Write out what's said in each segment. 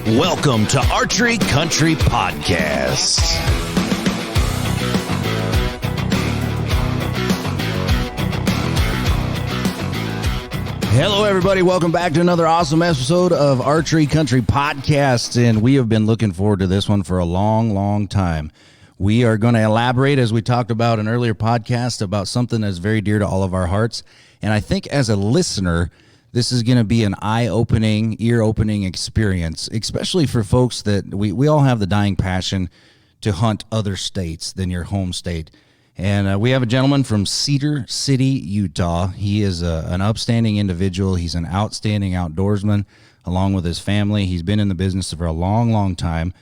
Welcome to Archery Country Podcast. Hello, everybody. Welcome back to another awesome episode of Archery Country Podcast, and we have been looking forward to this one for a long time. We are going to elaborate, as we talked about in earlier podcast, about something that's very dear to all of our hearts, and I think as a listener, this is going to be an eye-opening, ear-opening experience, especially for folks that we all have the dying passion to hunt other states than your home state. And we have a gentleman from Cedar City, Utah. He is an upstanding individual. He's an outstanding outdoorsman along with his family. He's been in the business for a long time.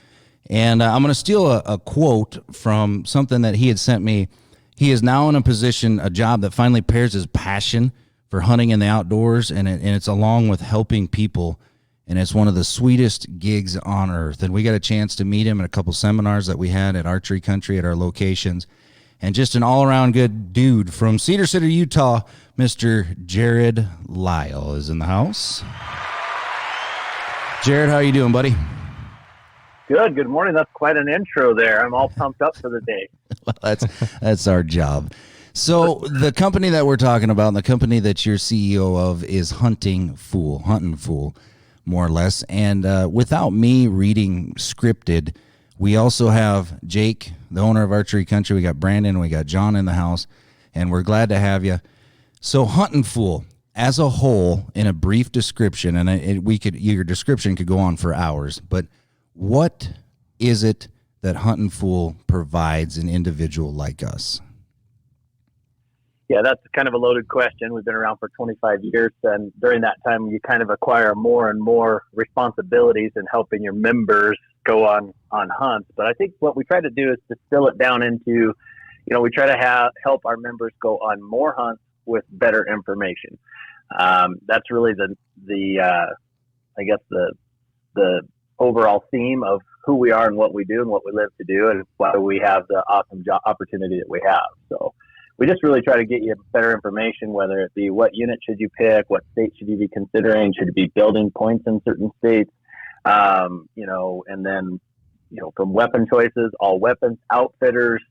And I'm going to steal a quote from something that he had sent me. He is now in a job that finally pairs his passion for hunting in the outdoors, and it's along with helping people. And it's one of the sweetest gigs on earth. And we got a chance to meet him at a couple seminars that we had at Archery Country at our locations. And just an all-around good dude from Cedar City, Utah, Mr. Jerrod Lile is in the house. Jerrod, how are you doing, buddy? Good morning. That's quite an intro there. I'm all pumped up for the day. Well, that's our job. So the company that we're talking about, and the company that you're CEO of, is Huntin Fool, more or less. And without me reading scripted, we also have Jake, the owner of Archery Country. We got Brandon, we got John in the house, and we're glad to have you. So Huntin Fool, as a whole, in a brief description, and your description could go on for hours, but what is it that Huntin Fool provides an individual like us? Yeah, that's kind of a loaded question. We've been around for 25 years, and during that time, you kind of acquire more and more responsibilities in helping your members go on hunts. But I think what we try to do is distill it down into, we try to help our members go on more hunts with better information. That's really the overall theme of who we are and what we do and what we live to do, and why we have the awesome opportunity that we have. So we just really try to get you better information, whether it be what unit should you pick, what state should you be considering, should you be building points in certain states, and then, from weapon choices, all weapons, outfitters.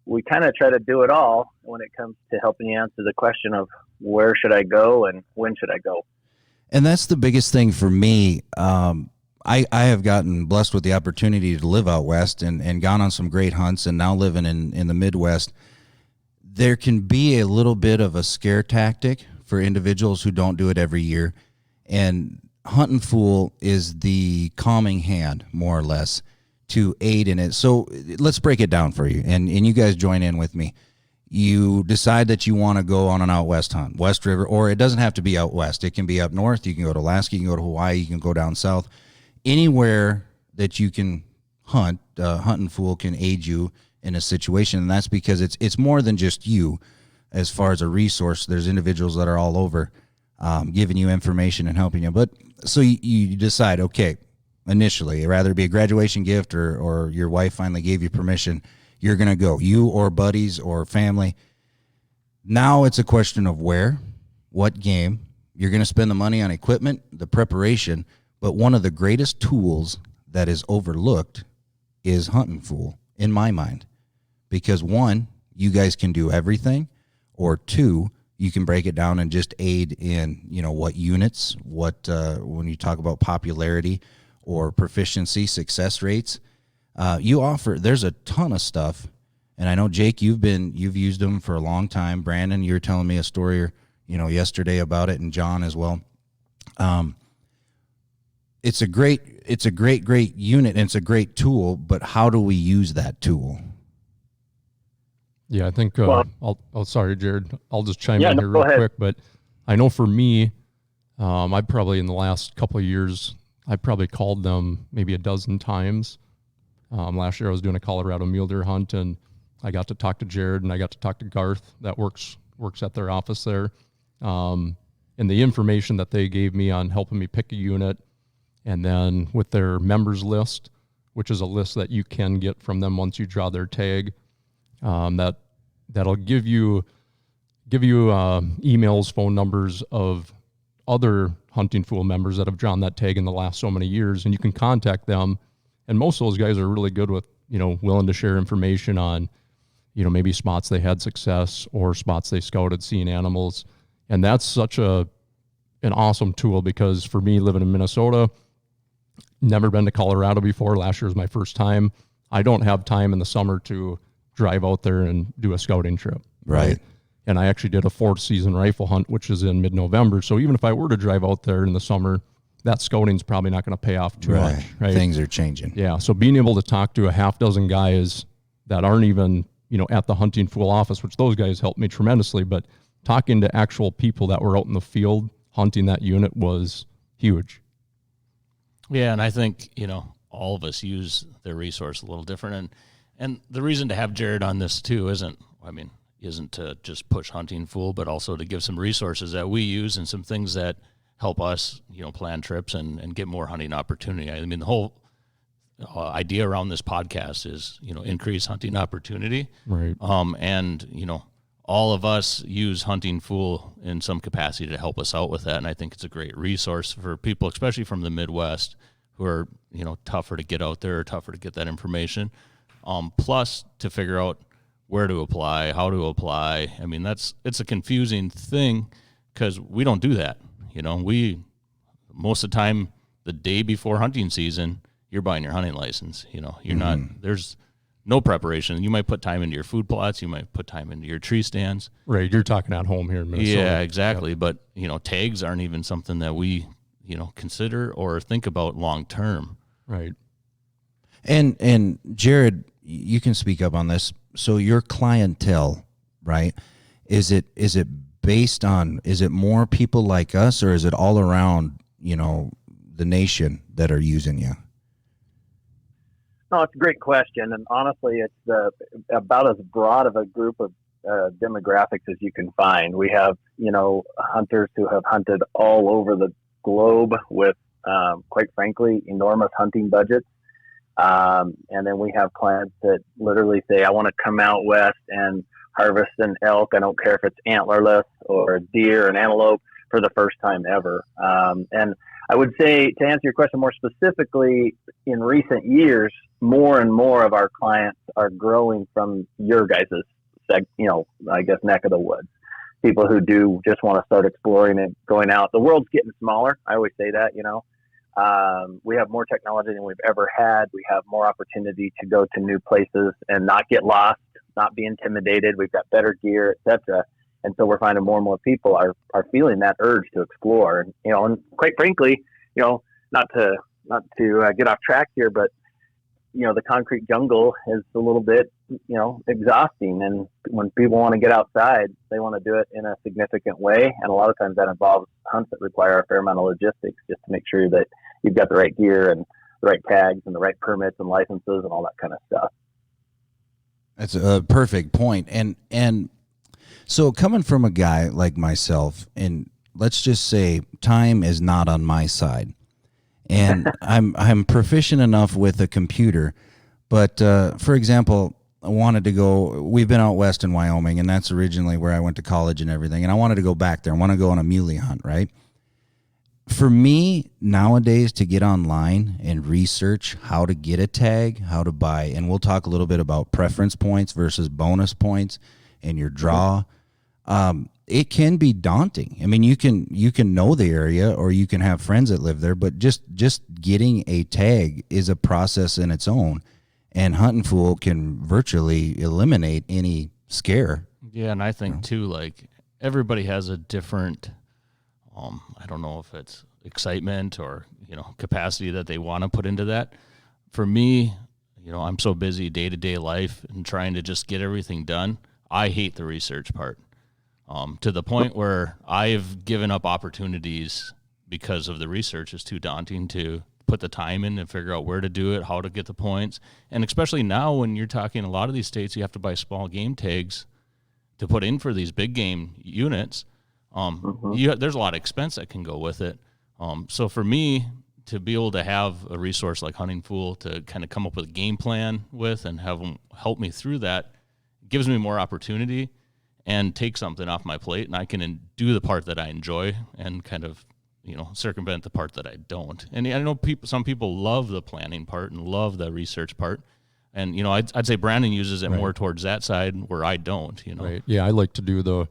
We kind of try to do it all when it comes to helping you answer the question of where should I go and when should I go. And that's the biggest thing for me. I have gotten blessed with the opportunity to live out west and gone on some great hunts, and now living in the Midwest. There can be a little bit of a scare tactic for individuals who don't do it every year. And Huntin Fool is the calming hand, more or less, to aid in it. So let's break it down for you. And you guys join in with me. You decide that you want to go on an out west hunt, West River, or it doesn't have to be out west. It can be up north. You can go to Alaska. You can go to Hawaii. You can go down south. Anywhere that you can hunt, Huntin Fool can aid you in a situation, and that's because it's more than just you as far as a resource. There's individuals that are all over giving you information and helping you. But so you decide, okay, initially, rather it be a graduation gift or your wife finally gave you permission, you're going to go, you or buddies or family. Now it's a question of where, what game. You're going to spend the money on equipment, the preparation, but one of the greatest tools that is overlooked is Huntin Fool, in my mind. Because one, you guys can do everything, or two, you can break it down and just aid in, what units, when you talk about popularity or proficiency, success rates, you offer. There's a ton of stuff, and I know, Jake, you've used them for a long time. Brandon, you were telling me a story, yesterday about it, and John as well. It's a great unit, and it's a great tool, but how do we use that tool? Yeah, I think, sorry, Jerrod, I'll just chime in here real quick, but I know for me, I probably in the last couple of years, I probably called them maybe a dozen times. Last year I was doing a Colorado mule deer hunt, and I got to talk to Jerrod, and I got to talk to Garth that works at their office there. And the information that they gave me on helping me pick a unit, and then with their members list, which is a list that you can get from them once you draw their tag, that'll give you emails, phone numbers of other Huntin Fool members that have drawn that tag in the last so many years, and you can contact them. And most of those guys are really good with, willing to share information on, maybe spots they had success or spots they scouted seeing animals. And that's such an awesome tool, because for me, living in Minnesota, never been to Colorado before. Last year was my first time. I don't have time in the summer to drive out there and do a scouting trip. Right. And I actually did a 4th season rifle hunt, which is in mid-November. So even if I were to drive out there in the summer, that scouting's probably not going to pay off too much. Right. Things are changing. Yeah. So being able to talk to a half dozen guys that aren't even, at the Huntin Fool office, which those guys helped me tremendously, but talking to actual people that were out in the field hunting that unit was huge. Yeah. And I think, all of us use their resource a little different. And the reason to have Jerrod on this too isn't to just push Huntin Fool, but also to give some resources that we use and some things that help us, plan trips and get more hunting opportunity. I mean, the whole idea around this podcast is, increase hunting opportunity. Right. And, all of us use Huntin Fool in some capacity to help us out with that. And I think it's a great resource for people, especially from the Midwest, who are, tougher to get out there or tougher to get that information. Plus to figure out where to apply, how to apply. I mean, it's a confusing thing because we don't do that. We, most of the time, the day before hunting season, you're buying your hunting license. You're not, there's no preparation. You might put time into your food plots. You might put time into your tree stands. Right. You're talking at home here in Minnesota. Yeah, exactly. Yep. But, tags aren't even something that we, consider or think about long term. Right. And Jerrod, you can speak up on this. So your clientele, right? Is it based on, is it more people like us, or is it all around, the nation that are using you? No, it's a great question. And honestly, it's about as broad of a group of demographics as you can find. We have, hunters who have hunted all over the globe with, quite frankly, enormous hunting budgets. And then we have clients that literally say, I want to come out west and harvest an elk. I don't care if it's antlerless or a deer or an antelope for the first time ever. And I would say, to answer your question more specifically, in recent years, more and more of our clients are growing from your guys' neck of the woods. People who do just want to start exploring and going out. The world's getting smaller. I always say that, we have more technology than we've ever had. We have more opportunity to go to new places and not get lost, not be intimidated. We've got better gear, etc. And so we're finding more and more people are feeling that urge to explore. And, and quite frankly, not to get off track here, but the concrete jungle is a little bit, exhausting. And when people want to get outside, they want to do it in a significant way. And a lot of times that involves hunts that require a fair amount of logistics just to make sure that you've got the right gear and the right tags and the right permits and licenses and all that kind of stuff. That's a perfect point. And so coming from a guy like myself, and let's just say time is not on my side, and I'm proficient enough with a computer, but for example, I wanted to go, we've been out west in Wyoming, and that's originally where I went to college and everything, and I wanted to go back there. I want to go on a muley hunt, right? For me, nowadays, to get online and research how to get a tag, how to buy, and we'll talk a little bit about preference points versus bonus points and your draw, it can be daunting. I mean, you can know the area, or you can have friends that live there, but just getting a tag is a process in its own, and Huntin Fool can virtually eliminate any scare. Yeah, and I think too, like, everybody has a different, I don't know if it's excitement or, capacity that they want to put into that. For me, I'm so busy day-to-day life and trying to just get everything done. I hate the research part. To the point where I've given up opportunities because of the research is too daunting to put the time in and figure out where to do it, how to get the points. And especially now when you're talking a lot of these states, you have to buy small game tags to put in for these big game units. There's a lot of expense that can go with it. So for me to be able to have a resource like Huntin Fool to kind of come up with a game plan with and have them help me through that gives me more opportunity and take something off my plate, and I can do the part that I enjoy and kind of, circumvent the part that I don't. And I know some people love the planning part and love the research part. And, I'd say Brandon uses it more towards that side where I don't, Right. Yeah. I like to do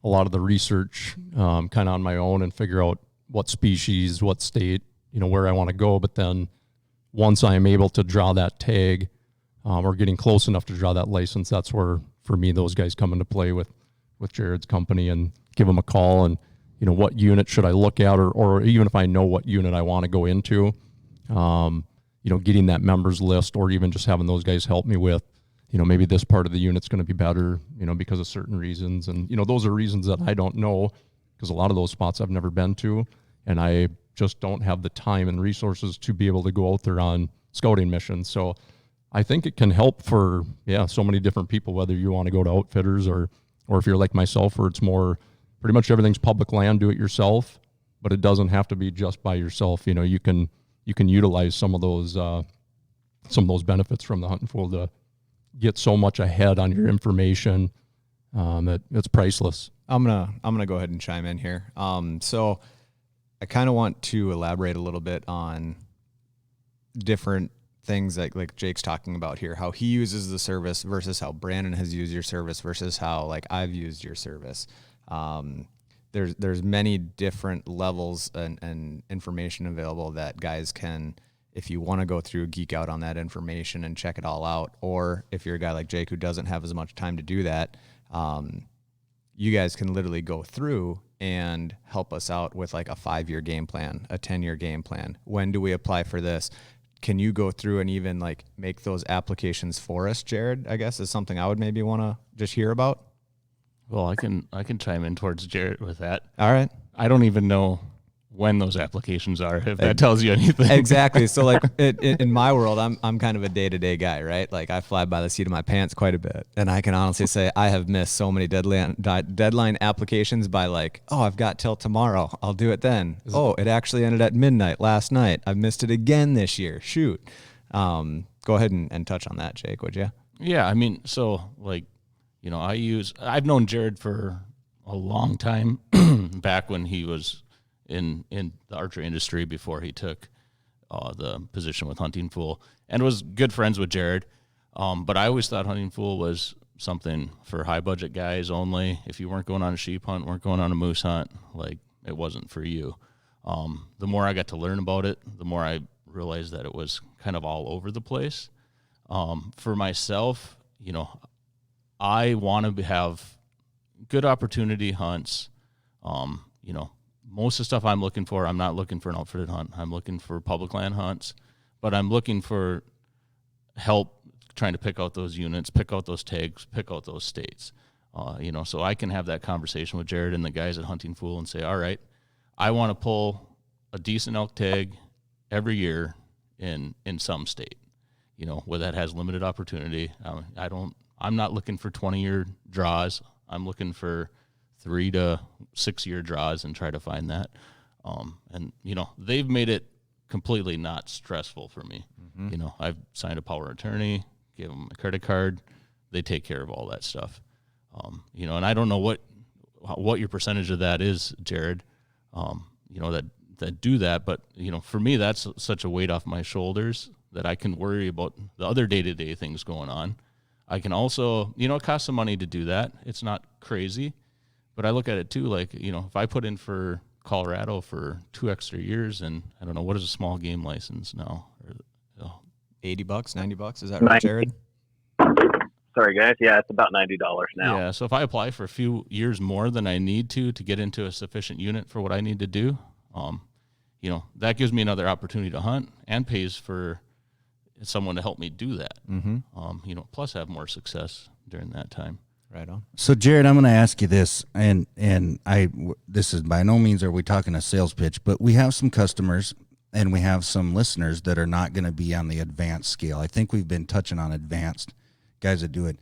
a lot of the research kind of on my own and figure out what species, what state, where I want to go. But then once I am able to draw that tag or getting close enough to draw that license, that's where, for me, those guys come into play with Jerrod's company and give them a call and, what unit should I look at, or even if I know what unit I want to go into, getting that members list, or even just having those guys help me with, maybe this part of the unit's going to be better, because of certain reasons. And, those are reasons that I don't know, because a lot of those spots I've never been to, and I just don't have the time and resources to be able to go out there on scouting missions. So I think it can help for, so many different people, whether you want to go to outfitters or if you're like myself, where it's more pretty much everything's public land, do it yourself, but it doesn't have to be just by yourself. You can utilize some of those benefits from the Huntin Fool to get so much ahead on your information that it's priceless. I'm gonna go ahead and chime in here. So I kind of want to elaborate a little bit on different things like Jake's talking about here, how he uses the service versus how Brandon has used your service versus how I've used your service. There's many different levels and information available that guys can, if you want to go through, geek out on that information and check it all out, or if you're a guy like Jake who doesn't have as much time to do that, you guys can literally go through and help us out with a 5-year game plan, a 10-year game plan. When do we apply for this? Can you go through and even make those applications for us, Jerrod? I guess is something I would maybe want to just hear about. Well, I can chime in towards Jerrod with that. All right. I don't even know when those applications are, if that tells you anything. Exactly. So in my world, I'm kind of a day-to-day guy, right? I fly by the seat of my pants quite a bit. And I can honestly say I have missed so many deadline applications by I've got till tomorrow. I'll do it then. It actually ended at midnight last night. I've missed it again this year. Shoot. Go ahead and touch on that, Jake, would you? Yeah. I mean, so I've known Jerrod for a long time, back when he was in the archery industry before he took the position with Huntin Fool, and was good friends with Jerrod. But I always thought Huntin Fool was something for high budget guys only. If you weren't going on a sheep hunt, weren't going on a moose hunt, it wasn't for you. The more I got to learn about it, the more I realized that it was kind of all over the place. For myself, I want to have good opportunity hunts. Most of the stuff I'm looking for, I'm not looking for an outfitted hunt. I'm looking for public land hunts, but I'm looking for help trying to pick out those units, pick out those tags, pick out those states. So I can have that conversation with Jerrod and the guys at Huntin Fool and say, all right, I want to pull a decent elk tag every year in some state, where that has limited opportunity. I'm not looking for 20-year draws. I'm looking for 3 to 6 year draws and try to find that. And they've made it completely not stressful for me. Mm-hmm. I've signed a power of attorney, gave them a credit card. They take care of all that stuff. And I don't know what your percentage of that is, Jerrod, that do that. But, for me, that's such a weight off my shoulders that I can worry about the other day-to-day things going on. I can also, it costs some money to do that. It's not crazy, but I look at it too, if I put in for Colorado for 2 extra years, and I don't know, what is a small game license now? $80, $90, is that right, Jerrod? Sorry, guys. Yeah, it's about $90 now. Yeah, so if I apply for a few years more than I need to get into a sufficient unit for what I need to do, that gives me another opportunity to hunt and pays for someone to help me do that. Mm-hmm. Plus have more success during that time. Right on. So Jerrod, I'm going to ask you this, and this is by no means are we talking a sales pitch, but we have some customers and we have some listeners that are not going to be on the advanced scale. I think we've been touching on advanced guys that do it.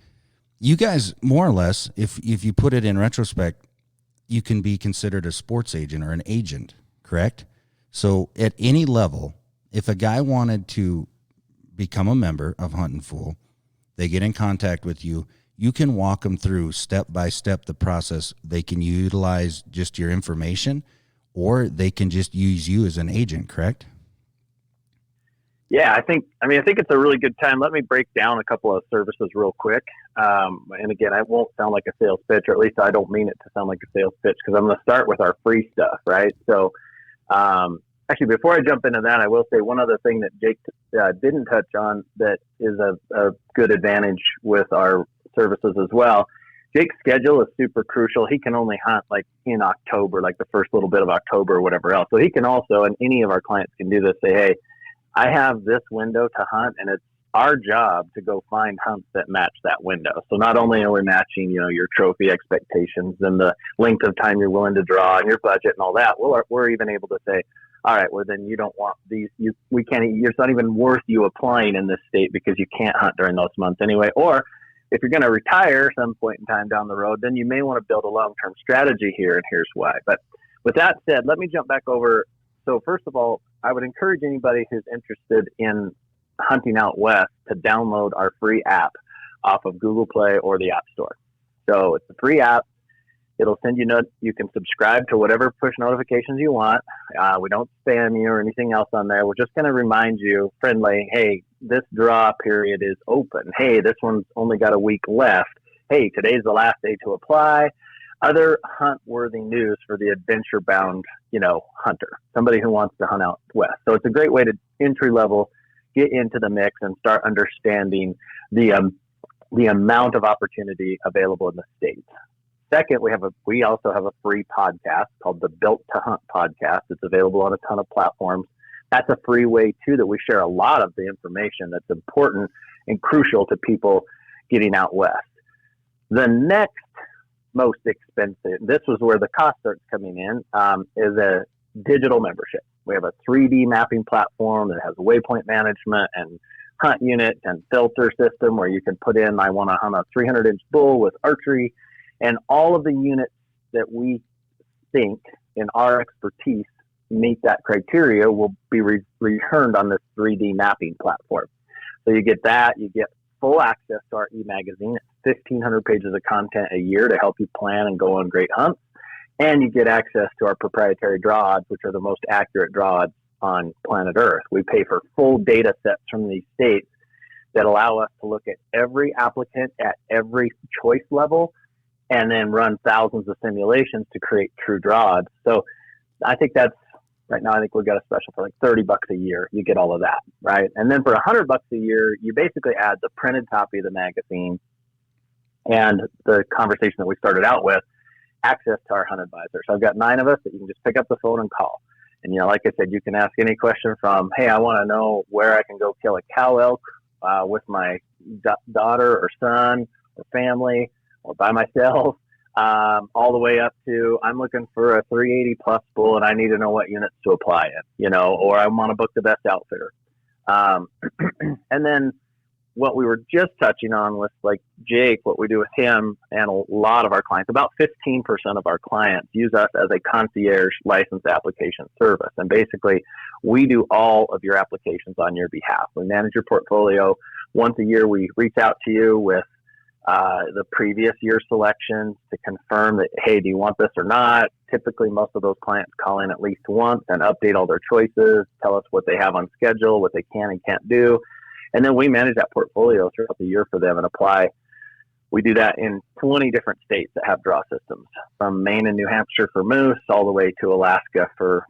You guys, more or less, if you put it in retrospect, you can be considered a sports agent or an agent, correct? So at any level, if a guy wanted to become a member of Huntin Fool, they get in contact with you, you can walk them through step by step the process. They can utilize just your information, or they can just use you as an agent, correct? Yeah, I think it's a really good time. Let me break down a couple of services real quick. And again, I won't sound like a sales pitch, or at least I don't mean it to sound like a sales pitch, because I'm going to start with our free stuff, right? So, actually, before I jump into that, I will say one other thing that Jake didn't touch on that is a good advantage with our services as well. Jake's schedule is super crucial. He can only hunt like in October, like the first little bit of October or whatever else. So he can also, and any of our clients can do this, say, hey, I have this window to hunt, and it's our job to go find hunts that match that window. So not only are we matching, your trophy expectations and the length of time you're willing to draw and your budget and all that, we're even able to say, all right, well then you don't want these. We can't. It's not even worth you applying in this state because you can't hunt during those months anyway. Or if you're going to retire some point in time down the road, then you may want to build a long-term strategy here, and here's why. But with that said, let me jump back over. So first of all, I would encourage anybody who's interested in hunting out west to download our free app off of Google Play or the App Store. So it's a free app. It'll send you you can subscribe to whatever push notifications you want. We don't spam you or anything else on there. We're just going to remind you friendly, hey, this draw period is open. Hey, this one's only got a week left. Hey, today's the last day to apply. Other hunt-worthy news for the adventure-bound, hunter, somebody who wants to hunt out west. So it's a great way to entry-level get into the mix and start understanding the amount of opportunity available in the state. Second, we also have a free podcast called the Built to Hunt podcast. It's available on a ton of platforms. That's a free way too that we share a lot of the information that's important and crucial to people getting out west. The next most expensive, this was where the cost starts coming in, is a digital membership. We have a 3D mapping platform that has waypoint management and hunt unit and filter system where you can put in, I want to hunt a 300-inch bull with archery, and all of the units that we think in our expertise meet that criteria will be returned on this 3D mapping platform. So you get that, you get full access to our e-magazine. It's 1,500 pages of content a year to help you plan and go on great hunts. And you get access to our proprietary draw odds, which are the most accurate draw odds on planet Earth. We pay for full data sets from these states that allow us to look at every applicant at every choice level and then run thousands of simulations to create true draw odds. So I think right now, I think we've got a special for like $30 a year. You get all of that, right? And then for $100 a year, you basically add the printed copy of the magazine and the conversation that we started out with, access to our hunt advisor. So I've got 9 of us that you can just pick up the phone and call. And, like I said, you can ask any question from, hey, I want to know where I can go kill a cow elk with my daughter or son or family or by myself, all the way up to I'm looking for a 380 plus bull and I need to know what units to apply in, or I want to book the best outfitter. And then what we were just touching on with like Jake, what we do with him and a lot of our clients, about 15% of our clients use us as a concierge license application service. And basically we do all of your applications on your behalf. We manage your portfolio. Once a year, we reach out to you with the previous year selections to confirm that, hey, do you want this or not? Typically, most of those clients call in at least once and update all their choices, tell us what they have on schedule, what they can and can't do. And then we manage that portfolio throughout the year for them and apply. We do that in 20 different states that have draw systems, from Maine and New Hampshire for moose all the way to Alaska for,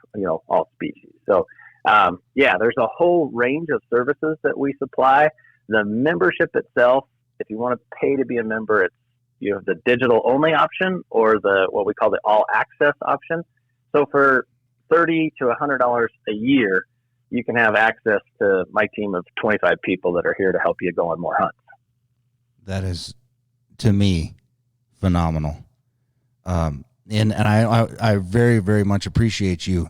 all species. So, there's a whole range of services that we supply. The membership itself, if you want to pay to be a member, it's you have the digital only option or what we call the all access option. So for $30 to $100 a year, you can have access to my team of 25 people that are here to help you go on more hunts. That is, to me, phenomenal. And I very, very much appreciate you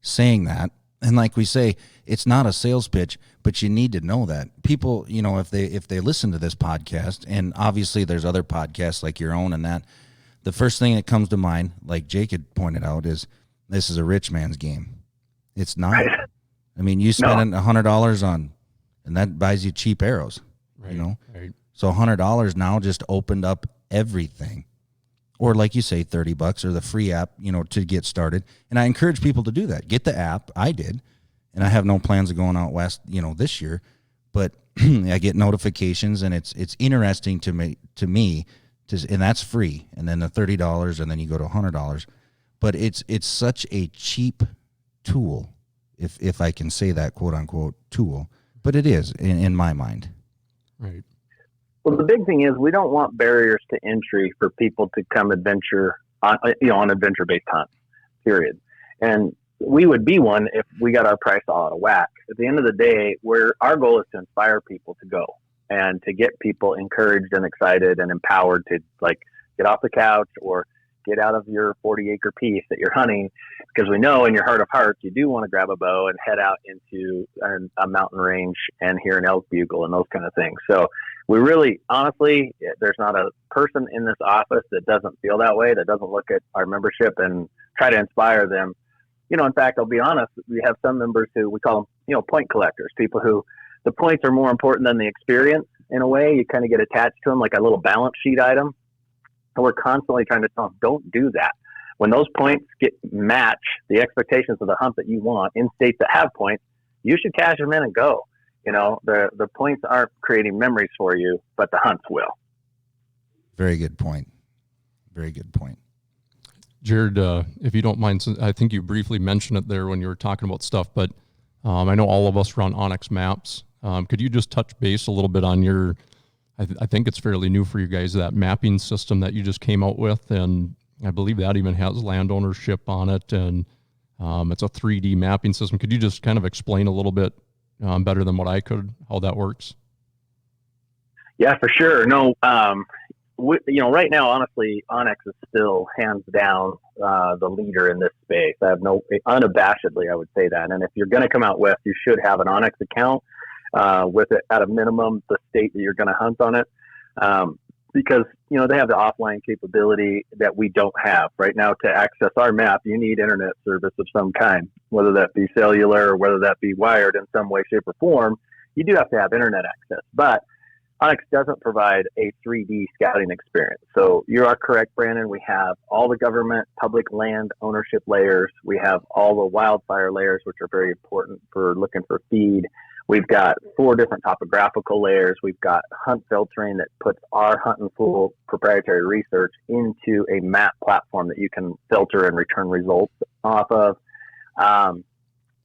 saying that. And like we say, it's not a sales pitch, but you need to know that. People, if they listen to this podcast, and obviously there's other podcasts like your own and that, the first thing that comes to mind, like Jake had pointed out, is this is a rich man's game. It's not. Right. I mean, you spend $100 on, and that buys you cheap arrows, right, Right. So $100 now just opened up everything. or like you say, $30 or the free app, to get started. And I encourage people to do that. Get the app. I did. And I have no plans of going out west, this year, but I get notifications, and it's interesting to me, and that's free. And then the $30, and then you go to $100, but it's such a cheap tool, if I can say that, quote unquote tool, but it is in my mind. Right. Well, the big thing is we don't want barriers to entry for people to come adventure on adventure-based hunts, period. And we would be one if we got our price all out of whack. At the end of the day, our goal is to inspire people to go and to get people encouraged and excited and empowered to get off the couch or get out of your 40-acre piece that you're hunting, because we know in your heart of hearts you do want to grab a bow and head out into a mountain range and hear an elk bugle and those kind of things. So we really, honestly, there's not a person in this office that doesn't feel that way, that doesn't look at our membership and try to inspire them. In fact, I'll be honest, we have some members who we call them, point collectors, people who the points are more important than the experience in a way. You kind of get attached to them like a little balance sheet item. And we're constantly trying to tell them, don't do that. When those points match the expectations of the hunt that you want in states that have points, you should cash them in and go. The points aren't creating memories for you, but the hunts will. Very good point. Very good point. Jerrod, if you don't mind, I think you briefly mentioned it there when you were talking about stuff, but I know all of us run Onyx maps. Could you just touch base a little bit on your, I think it's fairly new for you guys, that mapping system that you just came out with, and I believe that even has land ownership on it, and it's a 3D mapping system. Could you just kind of explain a little bit better than what I could, how that works? Yeah, for sure. No, right now, honestly, Onyx is still hands down the leader in this space. Unabashedly, I would say that. And if you're going to come out west, you should have an Onyx account with it at a minimum, the state that you're going to hunt on it, because they have the offline capability that we don't have right now. To access our map, you need internet service of some kind, whether that be cellular or whether that be wired in some way, shape, or form. You do have to have internet access, but Onyx doesn't provide a 3D scouting experience. So you are correct, Brandon. We have all the government public land ownership layers. We have all the wildfire layers, which are very important for looking for feed. We've got 4 different topographical layers. We've got hunt filtering that puts our Huntin Fool proprietary research into a map platform that you can filter and return results off of.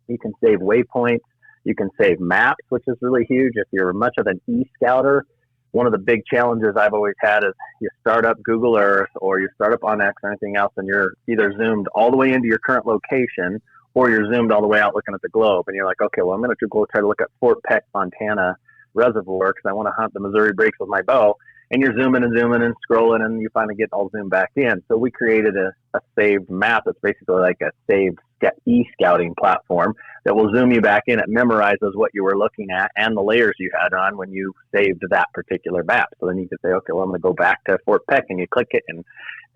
You can save waypoints. You can save maps, which is really huge. If you're much of an e-scouter, one of the big challenges I've always had is you start up Google Earth or you start up Onyx or anything else, and you're either zoomed all the way into your current location or you're zoomed all the way out looking at the globe. And you're like, okay, well, I'm going to go try to look at Fort Peck, Montana reservoir because I want to hunt the Missouri Breaks with my bow. And you're zooming and scrolling, and you finally get all zoomed back in. So we created a saved map that's basically like a saved e-scouting platform that will zoom you back in. It memorizes what you were looking at and the layers you had on when you saved that particular map. So then you can say, okay, well, I'm going to go back to Fort Peck, and you click it, and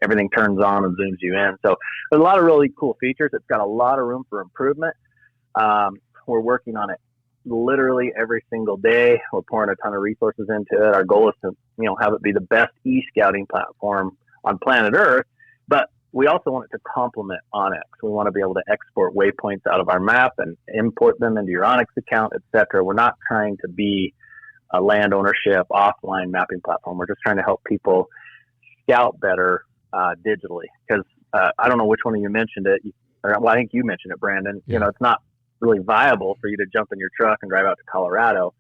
everything turns on and zooms you in. So there's a lot of really cool features. It's got a lot of room for improvement. We're working on it literally every single day. We're pouring a ton of resources into it. Our goal is to, have it be the best e-scouting platform on planet Earth, but we also want it to complement Onyx. We want to be able to export waypoints out of our map and import them into your Onyx account, etc. We're not trying to be a land ownership offline mapping platform. We're just trying to help people scout better digitally, because I don't know which one of you mentioned it. I think you mentioned it, Brandon. Yeah. It's not really viable for you to jump in your truck and drive out to Colorado,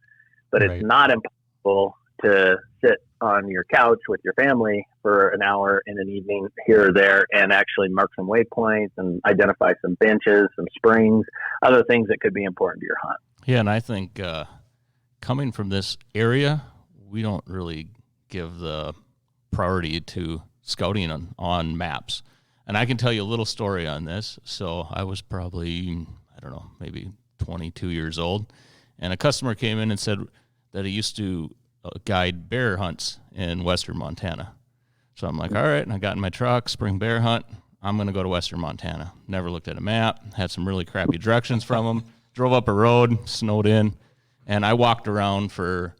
but It's not impossible to sit on your couch with your family for an hour in an evening here or there and actually mark some waypoints and identify some benches, some springs, other things that could be important to your hunt. Yeah, and I think coming from this area, we don't really give the priority to scouting on maps. And I can tell you a little story on this. So I was probably, maybe 22 years old, and a customer came in and said that he used to guide bear hunts in western Montana. So I'm like, all right, and I got in my truck, spring bear hunt, I'm going to go to western Montana. Never looked at a map, had some really crappy directions from him, drove up a road, snowed in, and I walked around for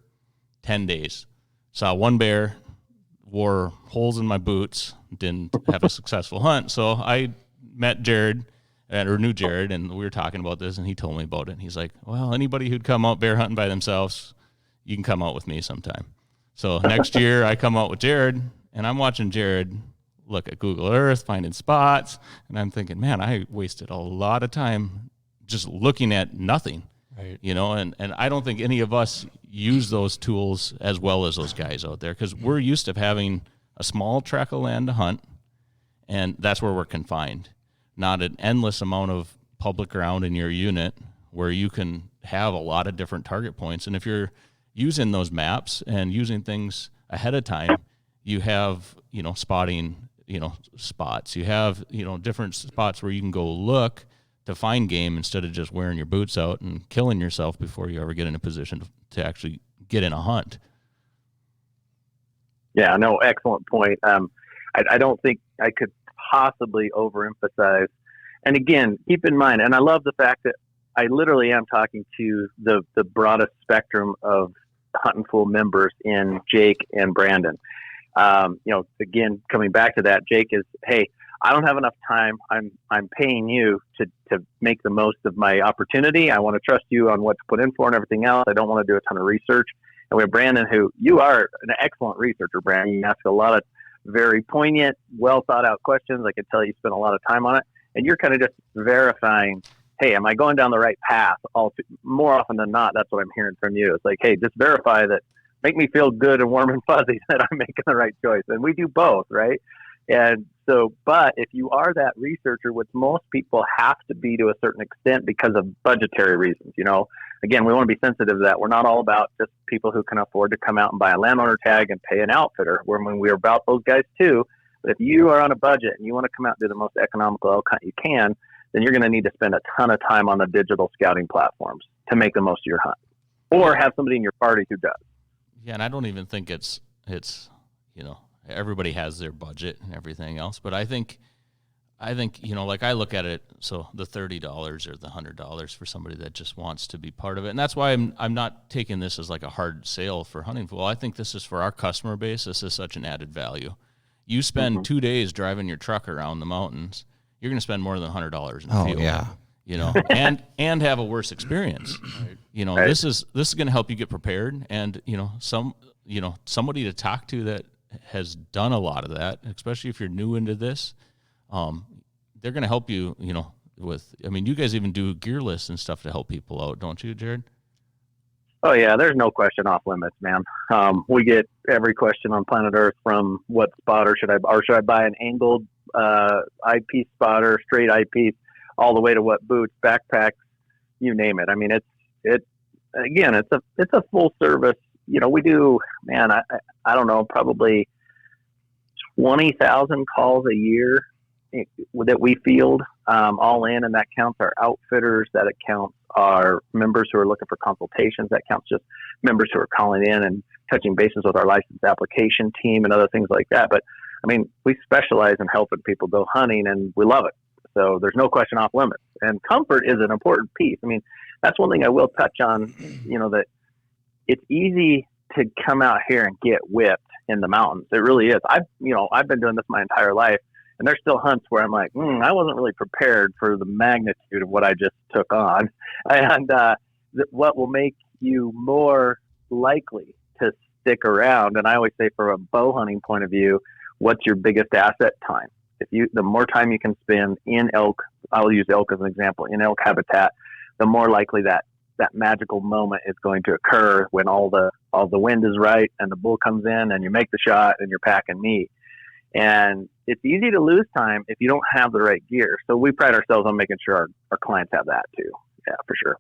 10 days. Saw one bear, wore holes in my boots, didn't have a successful hunt. So I met Jerrod, or knew Jerrod, and we were talking about this, and he told me about it. And he's like, well, anybody who'd come out bear hunting by themselves, you can come out with me sometime. So next year I come out with Jerrod, and I'm watching Jerrod look at Google Earth, finding spots, and I'm thinking, man, I wasted a lot of time just looking at nothing. Right. You know, and I don't think any of us use those tools as well as those guys out there, because we're used to having a small tract of land to hunt, and that's where we're confined, not an endless amount of public ground in your unit where you can have a lot of different target points. And if you're using those maps and using things ahead of time, you have, you know, spotting, you know, spots. You have, you know, different spots where you can go look to find game instead of just wearing your boots out and killing yourself before you ever get in a position to actually get in a hunt. Yeah, no, excellent point. I don't think I could possibly overemphasize. And again, keep in mind, and I love the fact that I literally am talking to the broadest spectrum of Huntin Fool members in Jake and Brandon. You know, again, coming back to that, Jake is, hey, I don't have enough time. I'm paying you to make the most of my opportunity. I want to trust you on what to put in for and everything else. I don't want to do a ton of research. And we have Brandon, who you are an excellent researcher, Brandon. You ask a lot of very poignant, well thought out questions. I can tell you spent a lot of time on it, and you're kind of just verifying, hey, am I going down the right path? More often than not, that's what I'm hearing from you. It's like, hey, just verify that, make me feel good and warm and fuzzy that I'm making the right choice. And we do both, right? And so, but if you are that researcher, which most people have to be to a certain extent because of budgetary reasons, you know, again, we want to be sensitive to that. We're not all about just people who can afford to come out and buy a landowner tag and pay an outfitter. We're about those guys too. But if you are on a budget and you want to come out and do the most economical elk hunt you can, then you're going to need to spend a ton of time on the digital scouting platforms to make the most of your hunt, or have somebody in your party who does. Yeah, and I don't even think it's you know, everybody has their budget and everything else, but I think you know, like I look at it, so the $30 or the $100 for somebody that just wants to be part of it, and that's why I'm not taking this as like a hard sale for Huntin Fool. I think this is for our customer base. This is such an added value. You spend 2 days driving your truck around the mountains, you're going to spend more than $100 in fuel. Yeah. You know, and have a worse experience. You know, this is going to help you get prepared, and you know, somebody to talk to that has done a lot of that, especially if you're new into this. They're going to help you, you know, with, I mean, you guys even do gear lists and stuff to help people out, don't you, Jerrod? Oh yeah, there's no question off limits, man. We get every question on planet Earth, from what spotter should I buy an angled eyepiece spotter, straight eyepiece, all the way to what boots, backpacks, you name it. I mean, it's a full service. You know, we do, man, I don't know, probably 20,000 calls a year that we field, all in, and that counts our outfitters, that it counts our members who are looking for consultations, that counts just members who are calling in and touching bases with our license application team and other things like that. But I mean, we specialize in helping people go hunting, and we love it. So there's no question off limits, and comfort is an important piece. I mean, that's one thing I will touch on, you know, that it's easy to come out here and get whipped in the mountains. It really is. I've been doing this my entire life, and there's still hunts where I'm like, I wasn't really prepared for the magnitude of what I just took on. And what will make you more likely to stick around, and I always say from a bow hunting point of view, what's your biggest asset? Time. The more time you can spend in elk, I'll use elk as an example, in elk habitat, the more likely that magical moment is going to occur when all the wind is right and the bull comes in and you make the shot and you're packing meat. And it's easy to lose time if you don't have the right gear. So we pride ourselves on making sure our clients have that too. Yeah, for sure.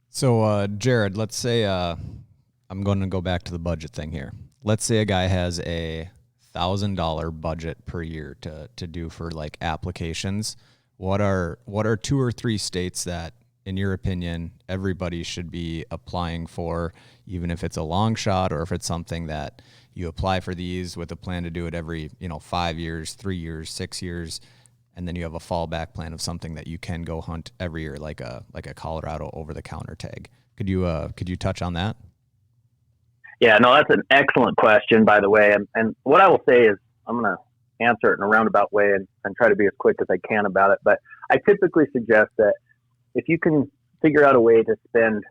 So, Jerrod, let's say, I'm going to go back to the budget thing here. Let's say a guy has a $1,000 budget per year to do for like applications. What are 2 or 3 states that, in your opinion, everybody should be applying for, even if it's a long shot or if it's something that you apply for these with a plan to do it every, 5 years, 3 years, 6 years, and then you have a fallback plan of something that you can go hunt every year, like a Colorado over-the-counter tag. Could you touch on that? Yeah, no, that's an excellent question, by the way. And what I will say is I'm going to answer it in a roundabout way and try to be as quick as I can about it. But I typically suggest that if you can figure out a way to spend,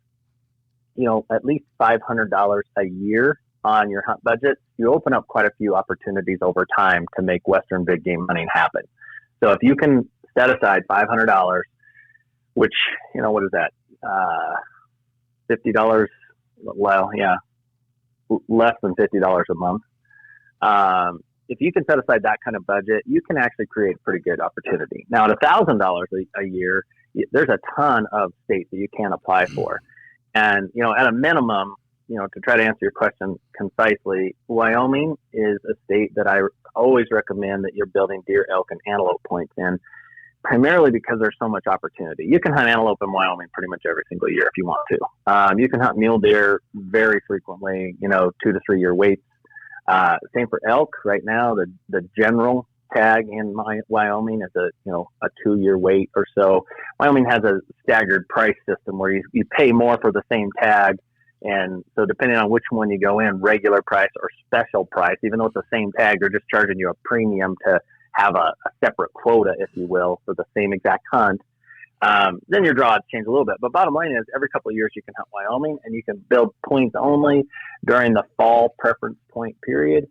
at least $500 a year on your hunt budget, you open up quite a few opportunities over time to make Western big game hunting happen. So if you can set aside $500, which, what is that? $50. Well, yeah, less than $50 a month. If you can set aside that kind of budget, you can actually create pretty good opportunity. Now, at $1,000 a year, there's a ton of states that you can apply for. And, at a minimum, to try to answer your question concisely, Wyoming is a state that I always recommend that you're building deer, elk, and antelope points in, primarily because there's so much opportunity. You can hunt antelope in Wyoming pretty much every single year if you want to. You can hunt mule deer very frequently, 2 to 3 year waits. Same for elk. Right now, the general tag in Wyoming is a 2 year wait or so. Wyoming has a staggered price system where you pay more for the same tag. And so depending on which one you go in, regular price or special price, even though it's the same tag, they're just charging you a premium to have a separate quota, if you will, for the same exact hunt. Then your draw odds change a little bit. But bottom line is every couple of years you can hunt Wyoming, and you can build points only during the fall preference point period.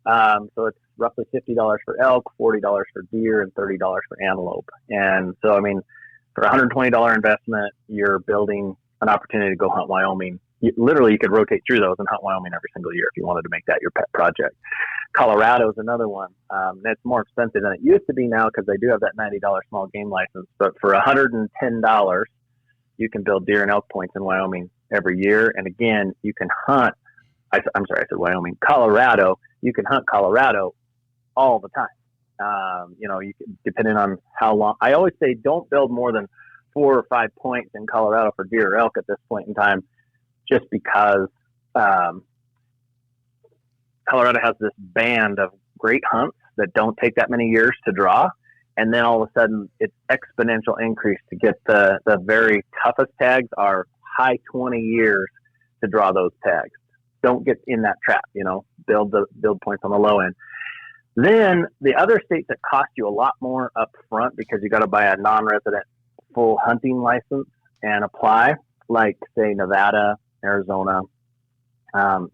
So it's roughly $50 for elk, $40 for deer, and $30 for antelope. And so, for a $120 investment, you're building an opportunity to go hunt Wyoming. You could rotate through those and hunt Wyoming every single year if you wanted to make that your pet project. Colorado is another one. That's more expensive than it used to be now because they do have that $90 small game license. But for $110, you can build deer and elk points in Wyoming every year. And again, you can hunt. I said Wyoming. Colorado. You can hunt Colorado all the time. You can, depending on how long. I always say don't build more than 4 or 5 points in Colorado for deer or elk at this point in time, just because Colorado has this band of great hunts that don't take that many years to draw. And then all of a sudden it's exponential increase to get the very toughest tags are high 20 years to draw those tags. Don't get in that trap, build points on the low end. Then the other states that cost you a lot more up front because you got to buy a non-resident full hunting license and apply, like say Nevada, Arizona,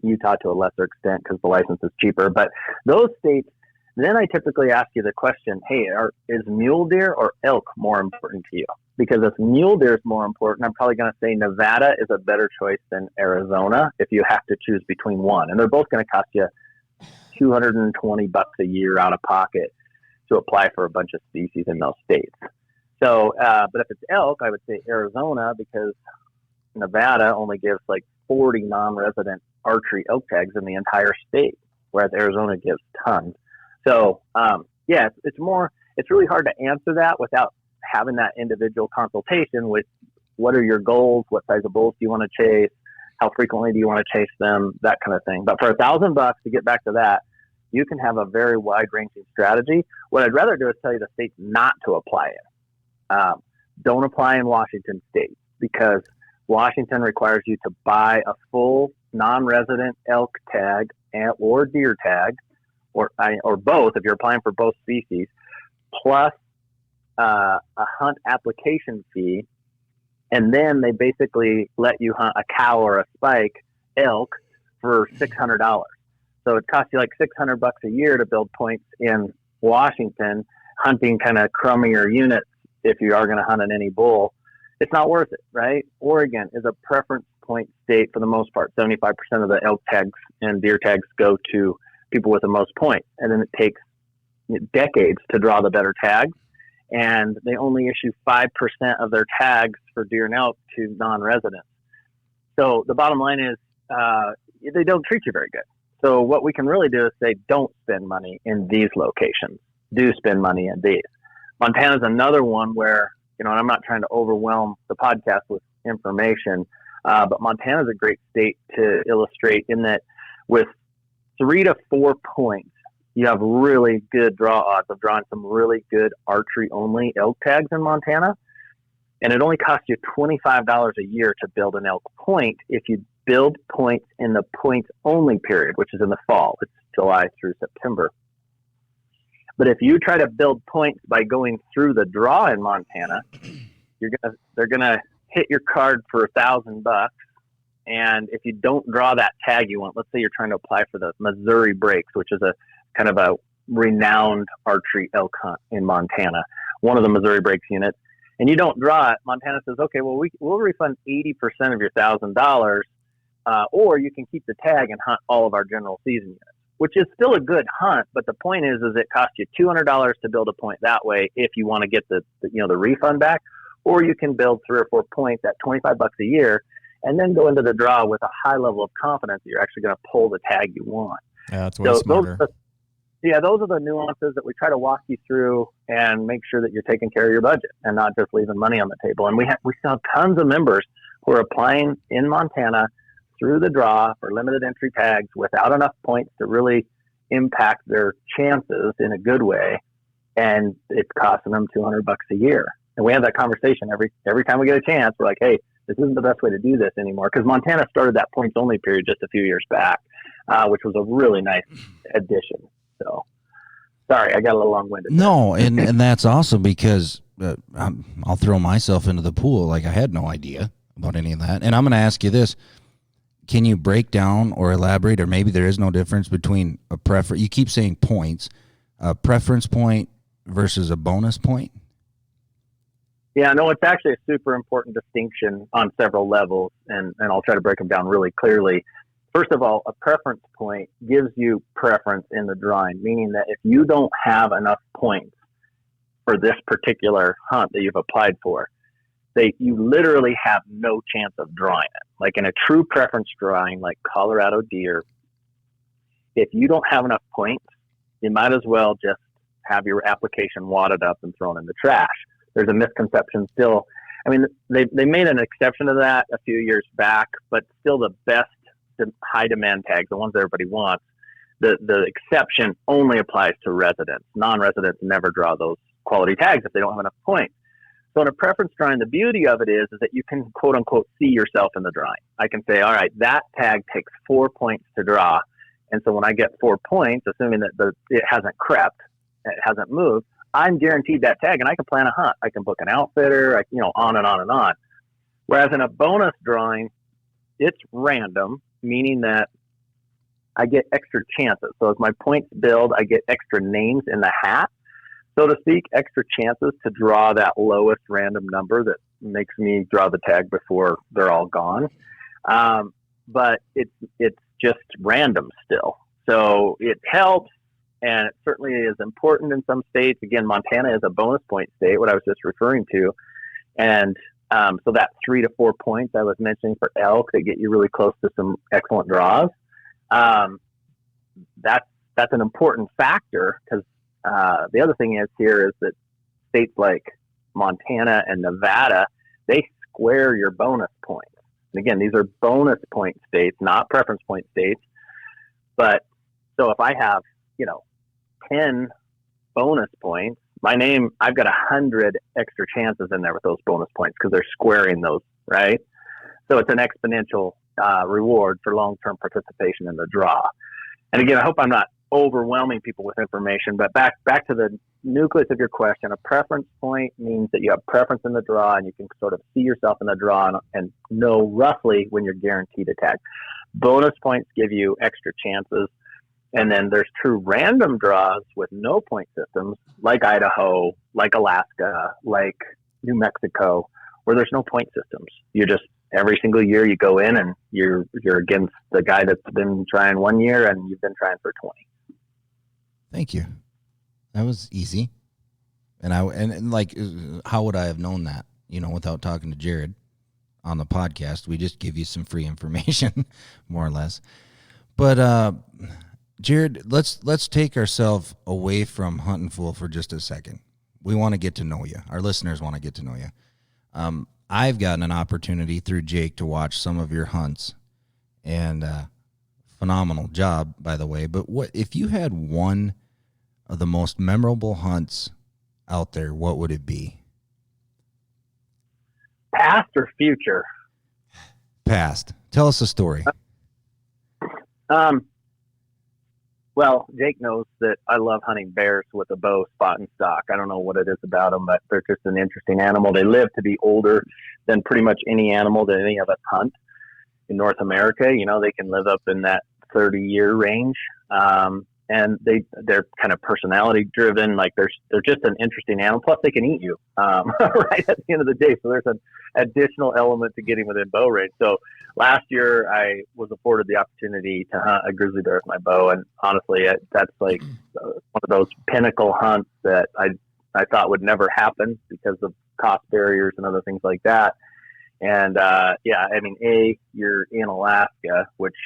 Utah to a lesser extent because the license is cheaper. But those states, then I typically ask you the question, hey, is mule deer or elk more important to you? Because if mule deer is more important, I'm probably going to say Nevada is a better choice than Arizona if you have to choose between one. And they're both going to cost you $220 a year out of pocket to apply for a bunch of species in those states. So, but if it's elk, I would say Arizona because Nevada only gives like 40 non-resident archery elk tags in the entire state, whereas Arizona gives tons. So, it's really hard to answer that without having that individual consultation with what are your goals, what size of bulls do you want to chase, how frequently do you want to chase them, that kind of thing. But for $1,000, to get back to that, you can have a very wide-ranging strategy. What I'd rather do is tell you the states not to apply it. Don't apply in Washington state because Washington requires you to buy a full non-resident elk tag or deer tag, or both if you're applying for both species, plus a hunt application fee, and then they basically let you hunt a cow or a spike elk for $600. So it costs you like $600 a year to build points in Washington, hunting kind of crummier units if you are going to hunt an any bull. It's not worth it, right? Oregon is a preference point state for the most part. 75% of the elk tags and deer tags go to people with the most points. And then it takes decades to draw the better tags. And they only issue 5% of their tags for deer and elk to non-residents. So the bottom line is they don't treat you very good. So what we can really do is say, don't spend money in these locations. Do spend money in these. Montana's another one where, and I'm not trying to overwhelm the podcast with information, but Montana's a great state to illustrate in that with 3 to 4 points, you have really good draw odds of drawing some really good archery-only elk tags in Montana. And it only costs you $25 a year to build an elk point if you build points in the points only period, which is in the fall. It's July through September. But if you try to build points by going through the draw in Montana, they're gonna hit your card for $1,000. And if you don't draw that tag you want, let's say you're trying to apply for the Missouri Breaks, which is a kind of a renowned archery elk hunt in Montana, one of the Missouri Breaks units, and you don't draw it, Montana says, okay, well, we'll refund 80% of your $1,000, or you can keep the tag and hunt all of our general season units, which is still a good hunt. But the point is it costs you $200 to build a point that way if you want to get the refund back, or you can build 3 or 4 points at $25 a year and then go into the draw with a high level of confidence that you're actually going to pull the tag you want. Yeah, that's way smarter. Those are the nuances that we try to walk you through and make sure that you're taking care of your budget and not just leaving money on the table. And we still have tons of members who are applying in Montana through the draw for limited entry tags without enough points to really impact their chances in a good way. And it's costing them $200 a year. And we have that conversation every time we get a chance. We're like, hey, this isn't the best way to do this anymore. Because Montana started that points only period just a few years back, which was a really nice addition. So sorry, I got a little long-winded. No, and that's awesome because I'll throw myself into the pool. Like I had no idea about any of that. And I'm going to ask you this. Can you break down or elaborate, or maybe there is no difference between a preference? You keep saying points, a preference point versus a bonus point? Yeah, no, it's actually a super important distinction on several levels, and I'll try to break them down really clearly. First of all, a preference point gives you preference in the drawing, meaning that if you don't have enough points for this particular hunt that you've applied for, you literally have no chance of drawing it. Like in a true preference drawing, like Colorado deer, if you don't have enough points, you might as well just have your application wadded up and thrown in the trash. There's a misconception still. I mean, they made an exception to that a few years back, but still the best high demand tags, the ones that everybody wants, the exception only applies to residents. Non-residents never draw those quality tags if they don't have enough points. So in a preference drawing, the beauty of it is that you can quote unquote see yourself in the drawing. I can say, all right, that tag takes 4 points to draw. And so when I get 4 points, assuming that it hasn't crept, it hasn't moved, I'm guaranteed that tag and I can plan a hunt. I can book an outfitter, on and on and on. Whereas in a bonus drawing, it's random, meaning that I get extra chances. So as my points build, I get extra names in the hat, so to speak, extra chances to draw that lowest random number that makes me draw the tag before they're all gone. But it's just random still. So it helps, and it certainly is important in some states. Again, Montana is a bonus point state, what I was just referring to. And so that 3 to 4 points I was mentioning for elk that get you really close to some excellent draws, that's an important factor, because the other thing is that states like Montana and Nevada, they square your bonus points. And again, these are bonus point states, not preference point states. But so if I have, 10 bonus points, I've got 100 extra chances in there with those bonus points because they're squaring those, right? So it's an exponential reward for long-term participation in the draw. And again, I hope I'm not overwhelming people with information, but back to the nucleus of your question. A preference point means that you have preference in the draw and you can sort of see yourself in the draw and know roughly when you're guaranteed a tag. Bonus points give you extra chances. And then there's true random draws with no point systems, like Idaho, like Alaska, like New Mexico, where there's no point systems. You just, every single year you go in and you're against the guy that's been trying 1 year and you've been trying for 20. Thank you. That was easy. And how would I have known that, without talking to Jerrod on the podcast? We just give you some free information, more or less. But, Jerrod, let's take ourselves away from Huntin Fool for just a second. We want to get to know you. Our listeners want to get to know you. I've gotten an opportunity through Jake to watch some of your hunts, and phenomenal job, by the way. But what if you had one of the most memorable hunts out there? What would it be? Past or future? Past. Tell us a story. Well, Jake knows that I love hunting bears with a bow, spot, and stock. I don't know what it is about them, but they're just an interesting animal. They live to be older than pretty much any animal that any of us hunt in North America. You know, they can live up in that 30-year range. And they're kind of personality driven. Like they're just an interesting animal. Plus they can eat you, right at the end of the day. So there's an additional element to getting within bow range. So last year I was afforded the opportunity to hunt a grizzly bear with my bow. And honestly, that's like one of those pinnacle hunts that I thought would never happen because of cost barriers and other things like that. And, yeah, I mean, you're in Alaska, which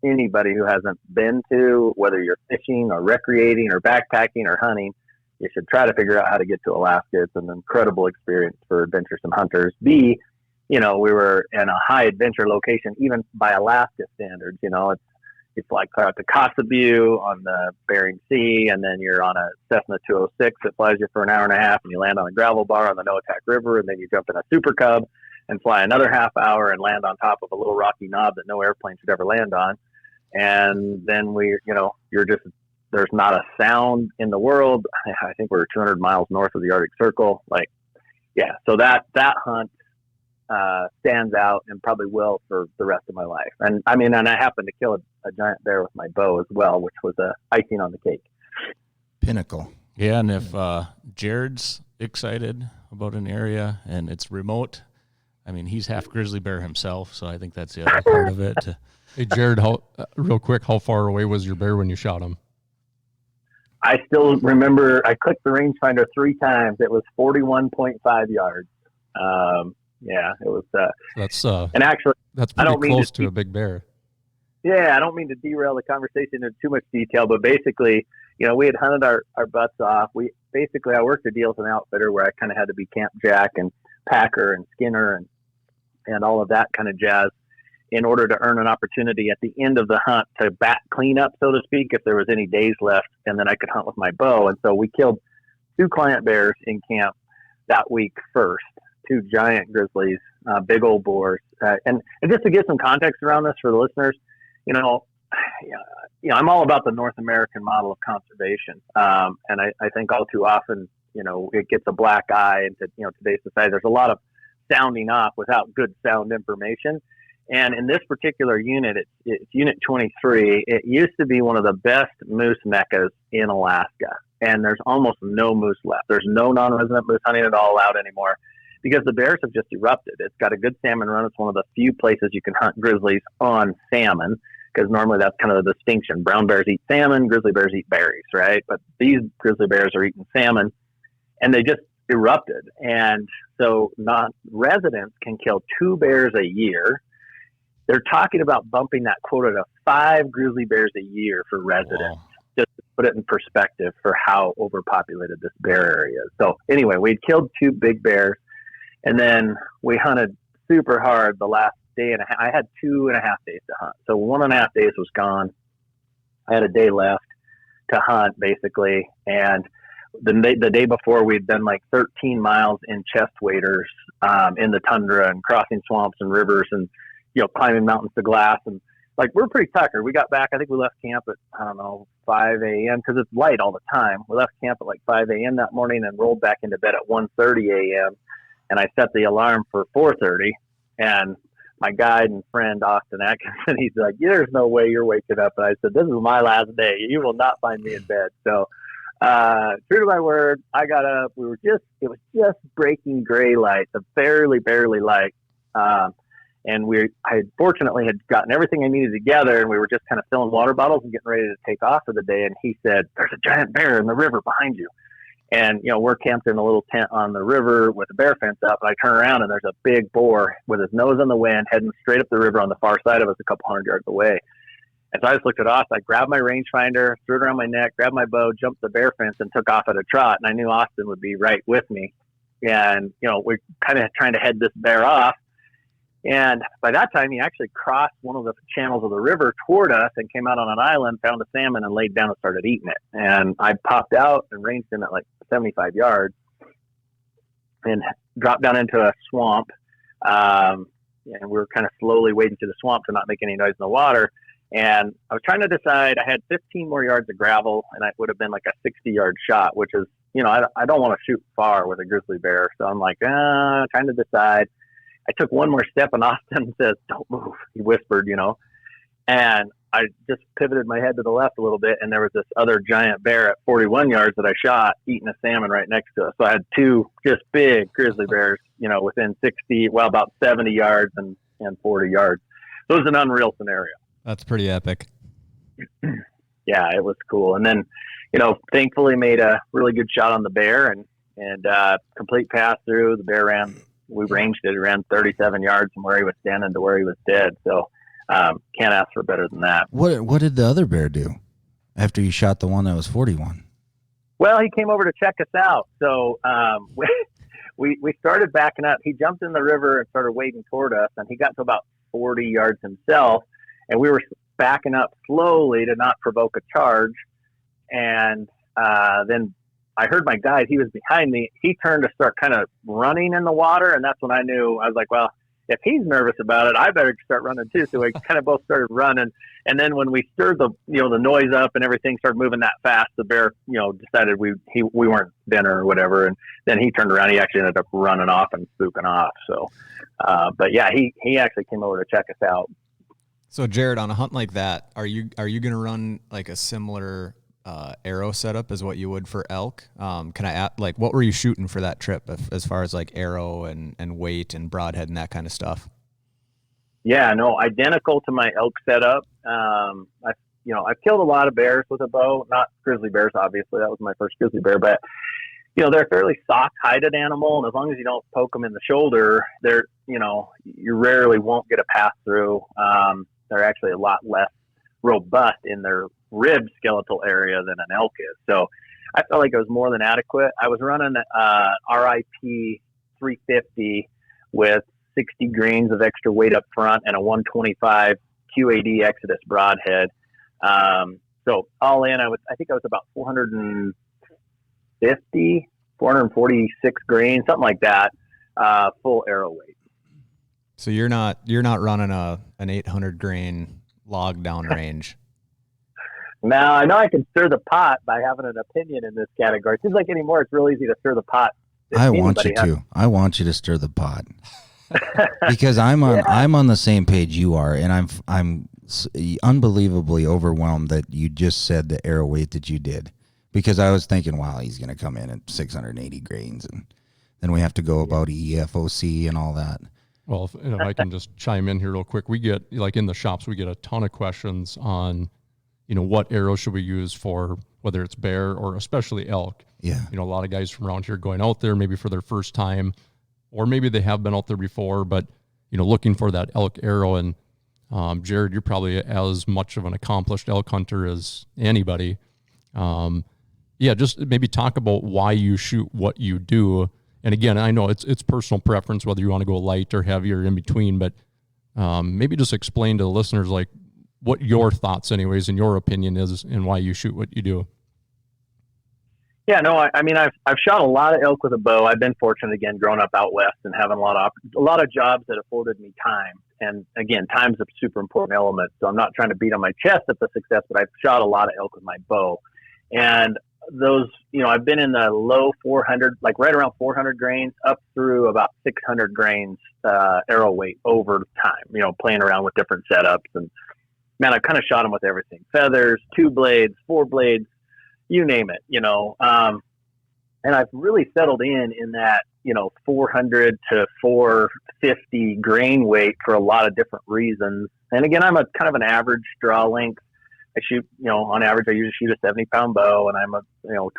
anybody who hasn't been to, whether you're fishing or recreating or backpacking or hunting, you should try to figure out how to get to Alaska. It's an incredible experience for adventuresome hunters. We were in a high adventure location, even by Alaska standards. You know, it's like out to Kotzebue on the Bering Sea, and then you're on a Cessna 206 that flies you for an hour and a half, and you land on a gravel bar on the Noatak River, and then you jump in a Super Cub and fly another half hour and land on top of a little rocky knob that no airplane should ever land on. And then there's not a sound in the world. I think we're 200 miles north of the Arctic Circle. So that hunt stands out and probably will for the rest of my life. And I happened to kill a giant bear with my bow as well, which was icing on the cake. Pinnacle. Yeah, and if Jerrod's excited about an area and it's remote, I mean, he's half grizzly bear himself, so I think that's the other part of it. Hey, Jerrod, real quick, how far away was your bear when you shot him? I still remember I clicked the rangefinder 3 times. It was 41.5 yards. Yeah, it was. And actually, that's pretty close to a big bear. Yeah, I don't mean to derail the conversation in too much detail, but basically, we had hunted our butts off. I worked a deal with an outfitter where I kind of had to be camp jack and packer and skinner and all of that kind of jazz in order to earn an opportunity at the end of the hunt to bat clean up, so to speak, if there was any days left, and then I could hunt with my bow. And so we killed 2 client bears in camp that week first, 2 giant grizzlies, big old boars. And just to give some context around this for the listeners, I'm all about the North American model of conservation. And I think all too often, it gets a black eye into, today's society. There's a lot of sounding off without good sound information. And in this particular unit, it's Unit 23. It used to be one of the best moose meccas in Alaska. And there's almost no moose left. There's no non-resident moose hunting at all allowed anymore because the bears have just erupted. It's got a good salmon run. It's one of the few places you can hunt grizzlies on salmon because normally that's kind of the distinction. Brown bears eat salmon, grizzly bears eat berries, right? But these grizzly bears are eating salmon, and they just erupted. And so non-residents can kill 2 bears a year. They're talking about bumping that quota to 5 grizzly bears a year for residents. Wow. Just to put it in perspective for how overpopulated this bear area is. So anyway, we'd killed 2 big bears, and then we hunted super hard the last day and a half. I had 2.5 days to hunt. So 1.5 days was gone. I had a day left to hunt basically. And the day before we'd done like 13 miles in chest waders, in the tundra and crossing swamps and rivers and, climbing mountains to glass. And we're pretty tuckered. We got back, I think we left camp at, 5 a.m. because it's light all the time. We left camp at 5 a.m. that morning and rolled back into bed at 1:30 a.m. And I set the alarm for 4:30. And my guide and friend, Austin Atkinson, he's like, there's no way you're waking up. And I said, this is my last day. You will not find me in bed. So, true to my word, I got up. It was just breaking gray light, barely light. And I fortunately had gotten everything I needed together, and we were just kind of filling water bottles and getting ready to take off for the day. And he said, there's a giant bear in the river behind you. And, we're camped in a little tent on the river with a bear fence up. And I turn around and there's a big boar with his nose in the wind heading straight up the river on the far side of us a couple 100 yards away. And so I just looked at Austin. I grabbed my rangefinder, threw it around my neck, grabbed my bow, jumped the bear fence, and took off at a trot. And I knew Austin would be right with me. And, we're kind of trying to head this bear off. And by that time, he actually crossed one of the channels of the river toward us and came out on an island, found a salmon, and laid down and started eating it. And I popped out and ranged him at 75 yards and dropped down into a swamp. and we were kind of slowly wading through the swamp to not make any noise in the water. And I was trying to decide, I had 15 more yards of gravel, and it would have been like a 60-yard shot, which is, I don't want to shoot far with a grizzly bear. So I'm like, trying to decide. I took one more step, and Austin says, "Don't move," he whispered, and I just pivoted my head to the left a little bit, and there was this other giant bear at 41 yards that I shot eating a salmon right next to us. So I had two just big grizzly bears, within about 70 yards and 40 yards. So it was an unreal scenario. That's pretty epic. Yeah, it was cool. And then, thankfully made a really good shot on the bear and complete pass through. The bear we ranged it, ran 37 yards from where he was standing to where he was dead. So can't ask for better than that. What did the other bear do after you shot the one that was 41? Well, he came over to check us out. So we started backing up. He jumped in the river and started wading toward us, and he got to about 40 yards himself. And we were backing up slowly to not provoke a charge. And then I heard my guide, he was behind me. He turned to start kind of running in the water. And that's when I knew, I was like, well, if he's nervous about it, I better start running too. So we kind of both started running. And then when we stirred the noise up and everything started moving that fast, the bear, decided we weren't dinner or whatever. And then he turned around. He actually ended up running off and spooking off. So, but yeah, he actually came over to check us out. So Jerrod, on a hunt like that, are you going to run like a similar arrow setup as what you would for elk? Can I add, what were you shooting for that trip as far as like arrow and weight and broadhead and that kind of stuff? Yeah, no, identical to my elk setup. I've killed a lot of bears with a bow, not grizzly bears, obviously. That was my first grizzly bear, but they're a fairly soft-hided animal, and as long as you don't poke them in the shoulder, you rarely won't get a pass through. They're actually a lot less robust in their rib skeletal area than an elk is. So I felt like it was more than adequate. I was running RIP 350 with 60 grains of extra weight up front and a 125 QAD Exodus broadhead. So all in, I think I was about 446 grains, something like that, full arrow weight. So you're not running an 800 grain log down range. Now, I know I can stir the pot by having an opinion in this category. It seems like anymore it's real easy to stir the pot. I want you to stir the pot. Because I'm on the same page you are, and I'm unbelievably overwhelmed that you just said the arrow weight that you did. Because I was thinking, wow, he's going to come in at 680 grains, and then we have to go about EFOC and all that. Well, if I can just chime in here real quick, we get, in the shops, we get a ton of questions on, what arrow should we use for whether it's bear or especially elk. Yeah. A lot of guys from around here going out there maybe for their first time, or maybe they have been out there before, but, looking for that elk arrow. And Jerrod, you're probably as much of an accomplished elk hunter as anybody. Just maybe talk about why you shoot what you do. And again, I know it's personal preference, whether you want to go light or heavy or in between, but maybe just explain to the listeners, what your thoughts anyways, and your opinion is, and why you shoot what you do. Yeah, no, I've shot a lot of elk with a bow. I've been fortunate, again, growing up out west and having a lot of jobs that afforded me time. And again, time's a super important element. So I'm not trying to beat on my chest at the success, but I've shot a lot of elk with my bow. And those, I've been in the low 400, right around 400 grains up through about 600 grains arrow weight over time, playing around with different setups. And man, I've kind of shot them with everything: feathers, 2 blades, 4 blades, you name it, and I've really settled in that, 400 to 450 grain weight for a lot of different reasons. And again, I'm a kind of an average draw length. I shoot, on average, I usually shoot a 70-pound bow, and I'm a,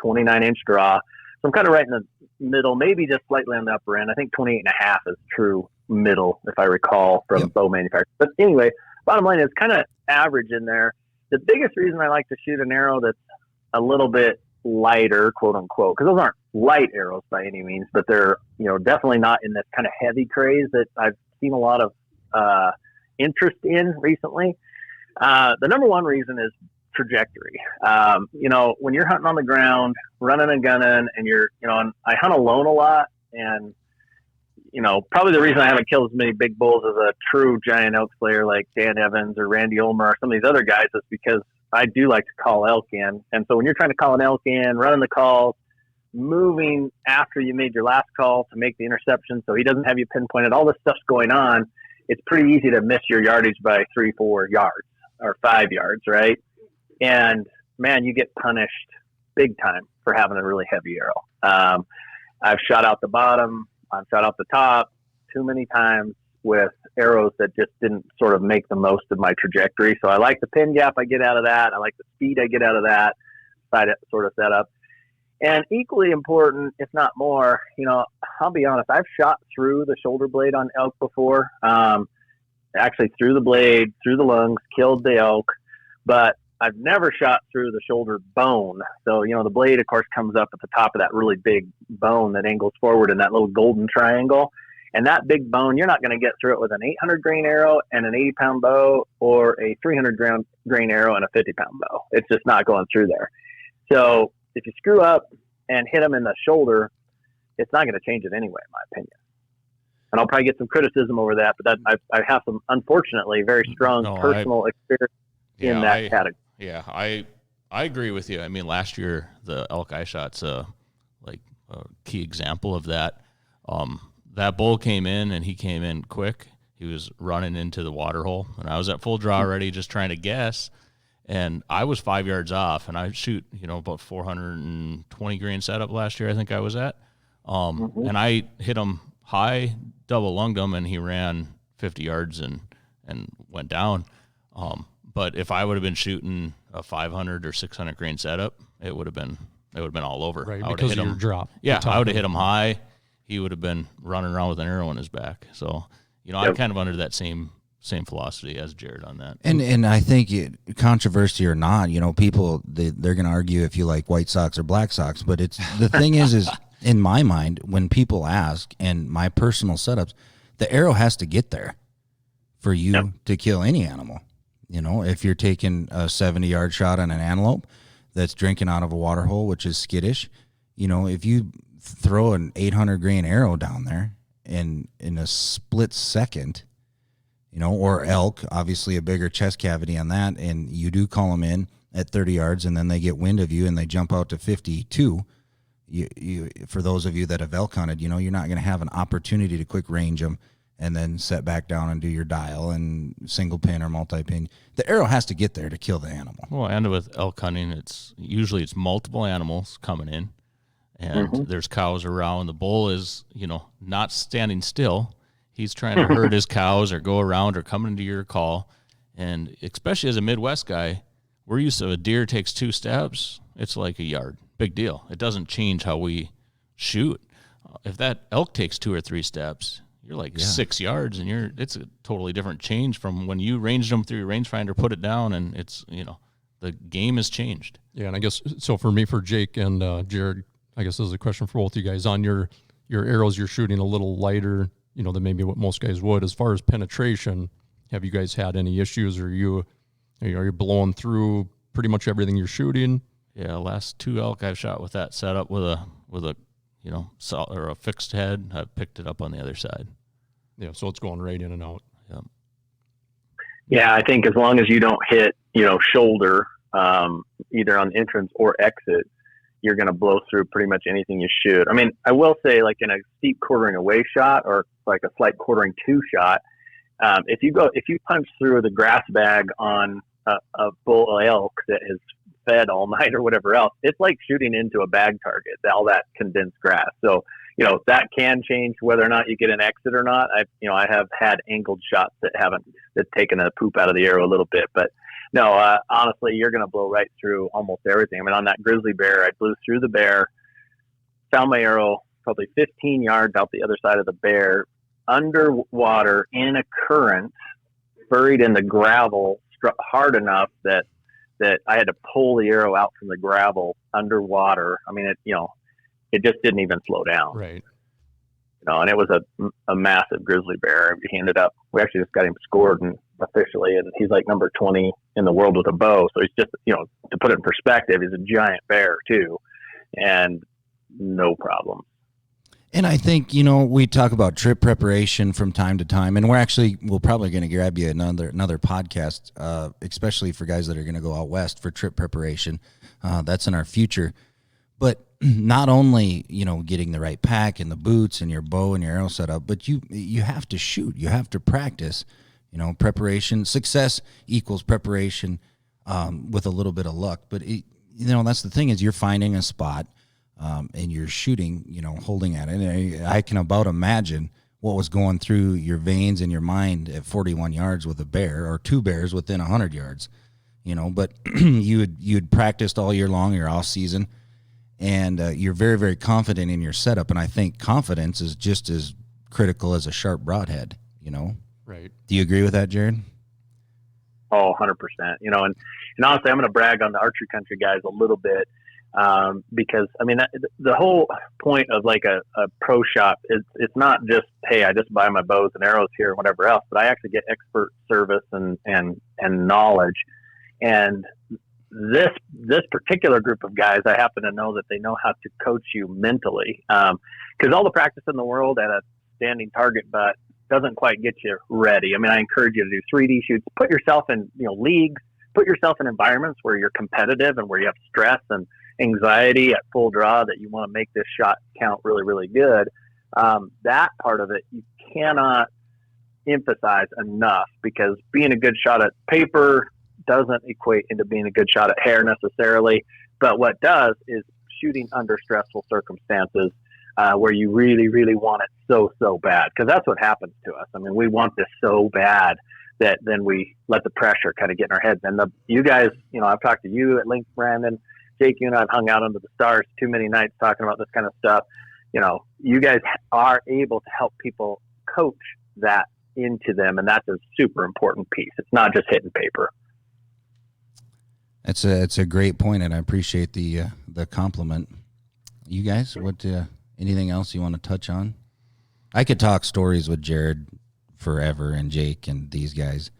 29-inch draw. So I'm kind of right in the middle, maybe just slightly on the upper end. I think 28.5 is true middle, if I recall, from bow manufacturers. But anyway, bottom line is kind of average in there. The biggest reason I like to shoot an arrow that's a little bit lighter, quote unquote, because those aren't light arrows by any means, but they're, definitely not in this kind of heavy craze that I've seen a lot of interest in recently. The number one reason is trajectory. When you're hunting on the ground, running and gunning, and you're, and I hunt alone a lot, and probably the reason I haven't killed as many big bulls as a true giant elk slayer like Dan Evans or Randy Ulmer or some of these other guys is because I do like to call elk in. And so when you're trying to call an elk in, running the calls, moving after you made your last call to make the interception so he doesn't have you pinpointed, all this stuff's going on, it's pretty easy to miss your yardage by 3-4 yards or 5 yards, right? And, man, you get punished big time for having a really heavy arrow. I've shot out the bottom. I've shot out the top too many times with arrows that just didn't sort of make the most of my trajectory. So I like the pin gap I get out of that. I like the speed I get out of that sort of setup. And equally important, if not more, I'll be honest, I've shot through the shoulder blade on elk before. Actually through the blade, through the lungs, killed the elk, but I've never shot through the shoulder bone. So, the blade, of course, comes up at the top of that really big bone that angles forward in that little golden triangle. And that big bone, you're not going to get through it with an 800 grain arrow and an 80-pound bow or a 300 grain arrow and a 50-pound bow. It's just not going through there. So if you screw up and hit them in the shoulder, it's not going to change it anyway, in my opinion. And I'll probably get some criticism over that, but I have some, unfortunately, very strong personal experience in that category. Yeah, I agree with you. I mean, last year, the elk I shot's a key example of that. That bull came in, and he came in quick. He was running into the water hole, and I was at full draw already just trying to guess. And I was 5 yards off, and I shoot, about 420 grain setup last year, I think I was at. And I hit him high, double lunged him, and he ran 50 yards and went down. But if I would have been shooting a 500 or 600 grain setup, it would have been all over. Right, I would because have hit of your him. drop. Yeah, I would have hit him high. He would have been running around with an arrow in his back. So, I'm kind of under that same philosophy as Jerrod on that. And I think controversy or not, people they're going to argue if you like white socks or black socks. But it's the thing is in my mind when people ask and my personal setups, the arrow has to get there for you to kill any animal. If you're taking a 70-yard shot on an antelope that's drinking out of a water hole, which is skittish, if you throw an 800 grain arrow down there in a split second, or elk, obviously a bigger chest cavity on that, and you do call them in at 30 yards and then they get wind of you and they jump out to 52, you for those of you that have elk hunted, you're not going to have an opportunity to quick range them and then set back down and do your dial and single pin or multi-pin. The arrow has to get there to kill the animal. Well, and with elk hunting, it's multiple animals coming in, and there's cows around. The bull is, not standing still. He's trying to herd his cows or go around or come into your call. And especially as a Midwest guy, we're used to a deer takes 2 steps, it's like a yard. Big deal. It doesn't change how we shoot. If that elk takes 2 or 3 steps, you're like 6 yards, and it's a totally different change from when you ranged them through your rangefinder, put it down, and it's, the game has changed. Yeah, and I guess, so for me, for Jake and Jerrod, I guess this is a question for both you guys. On your arrows, you're shooting a little lighter, than maybe what most guys would. As far as penetration, have you guys had any issues, or are you blowing through pretty much everything you're shooting? Yeah, last 2 elk I've shot with that setup with a or a fixed head. I picked it up on the other side. Yeah, so it's going right in and out. Yeah. Yeah, I think as long as you don't hit, shoulder, either on entrance or exit, you're going to blow through pretty much anything you shoot. I mean, I will say, like in a steep quartering away shot or like a slight quartering 2 shot, if you punch through the grass bag on a bull elk that has fed all night or whatever else, it's like shooting into a bag target, all that condensed grass. So, that can change whether or not you get an exit or not. I have had angled shots that taken a poop out of the arrow a little bit, but no, honestly, you're going to blow right through almost everything. I mean, on that grizzly bear, I blew through the bear, found my arrow probably 15 yards out the other side of the bear, underwater in a current, buried in the gravel, struck hard enough that I had to pull the arrow out from the gravel underwater. I mean, it just didn't even slow down. Right. And it was a massive grizzly bear. We actually just got him scored officially, and he's like number 20 in the world with a bow. So he's just, to put it in perspective, he's a giant bear too, and no problem. And I think, we talk about trip preparation from time to time, and we're probably going to grab you another podcast, especially for guys that are going to go out west for trip preparation. That's in our future. But not only, getting the right pack and the boots and your bow and your arrow set up, but you have to shoot. You have to practice. Preparation, success equals preparation with a little bit of luck. But, that's the thing is you're finding a spot. And you're shooting, holding at it. And I can about imagine what was going through your veins and your mind at 41 yards with a bear or two bears within 100 yards, but you'd practiced all year long, your off season, and you're very, very confident in your setup. And I think confidence is just as critical as a sharp broadhead, Right. Do you agree with that, Jerrod? Oh, 100%. And honestly, I'm going to brag on the Archery Country guys a little bit. Because the whole point of like a pro shop is it's not just, hey, I just buy my bows and arrows here and whatever else, but I actually get expert service and knowledge. And this particular group of guys, I happen to know that they know how to coach you mentally. Cause all the practice in the world at a standing target, but doesn't quite get you ready. I encourage you to do 3D shoots, put yourself in, leagues, put yourself in environments where you're competitive and where you have stress and anxiety at full draw that you want to make this shot count really, really good. That part of it you cannot emphasize enough, because being a good shot at paper doesn't equate into being a good shot at hair necessarily. But what does is shooting under stressful circumstances where you really, really want it so bad, because that's what happens to us. We want this so bad that then we let the pressure kind of get in our heads. And you guys, I've talked to you at length, Brandon. Jake, you and I have hung out under the stars too many nights talking about this kind of stuff. You guys are able to help people coach that into them, and that's a super important piece. It's not just hitting paper. It's a great point, and I appreciate the compliment. You guys, what anything else you want to touch on? I could talk stories with Jerrod forever, and Jake and these guys.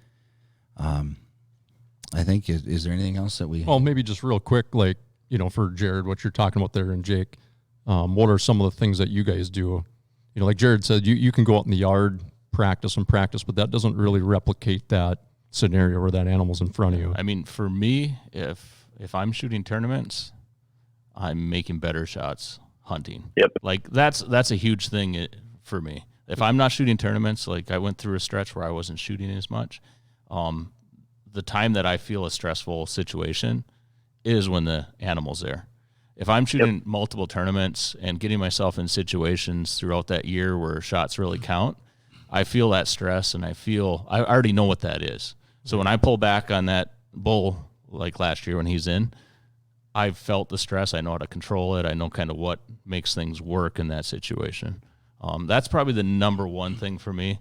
I think, is there anything else that we... Well, maybe just real quick, for Jerrod, what you're talking about there, and Jake, what are some of the things that you guys do? Like Jerrod said, you can go out in the yard, practice, but that doesn't really replicate that scenario where that animal's in front of you. For me, if I'm shooting tournaments, I'm making better shots hunting. Yep. That's a huge thing for me. If I'm not shooting tournaments, I went through a stretch where I wasn't shooting as much, the time that I feel a stressful situation is when the animal's there. If I'm shooting multiple tournaments and getting myself in situations throughout that year where shots really count, I feel that stress, and I already know what that is. So when I pull back on that bull, like last year when he's in, I've felt the stress. I know how to control it. I know kind of what makes things work in that situation. That's probably the number one thing for me.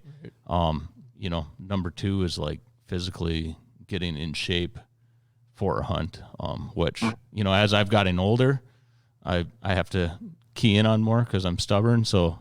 Number two is physically getting in shape for a hunt, which, as I've gotten older, I have to key in on more because I'm stubborn. So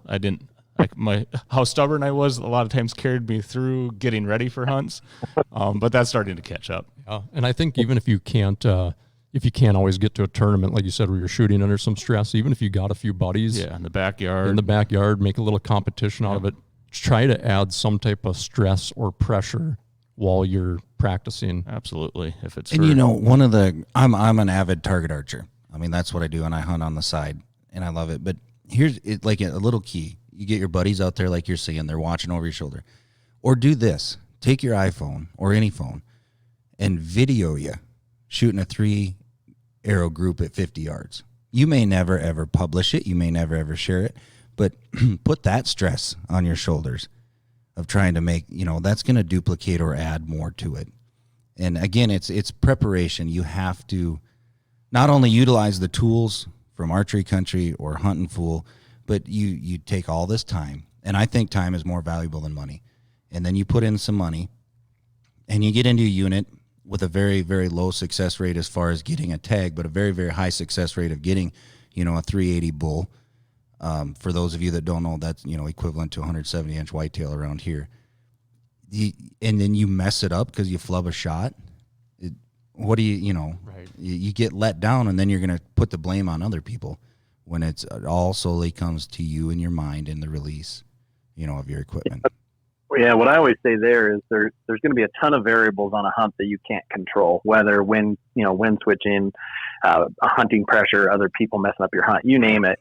how stubborn I was a lot of times carried me through getting ready for hunts. But that's starting to catch up. Yeah. And I think even if you can't always get to a tournament, like you said, where you're shooting under some stress, even if you got a few buddies in the backyard, make a little competition out of it, try to add some type of stress or pressure while you're practicing. Absolutely. If it's I'm an avid target archer. That's what I do, and I hunt on the side, and I love it. But here's it, a little key. You get your buddies out there, like you're saying, they're watching over your shoulder. Or do this. Take your iPhone or any phone and video you shooting a 3-arrow group at 50 yards. You may never, ever publish it. You may never, ever share it. But put that stress on your shoulders of trying to make, that's going to duplicate or add more to it. And again, it's preparation. You have to not only utilize the tools from Archery Country or Huntin Fool, but you take all this time, and I think time is more valuable than money. And then you put in some money, and you get into a unit with a very, very low success rate as far as getting a tag, but a very, very high success rate of getting, a 380 bull. For those of you that don't know, that's, equivalent to a 170-inch whitetail around here. And then you mess it up because you flub a shot. What do you, right. You get let down, and then you're going to put the blame on other people. when it all solely comes to you and your mind and the release, of your equipment. Yeah, what I always say there is there's going to be a ton of variables on a hunt that you can't control, whether wind switching, hunting pressure, other people messing up your hunt, you name it.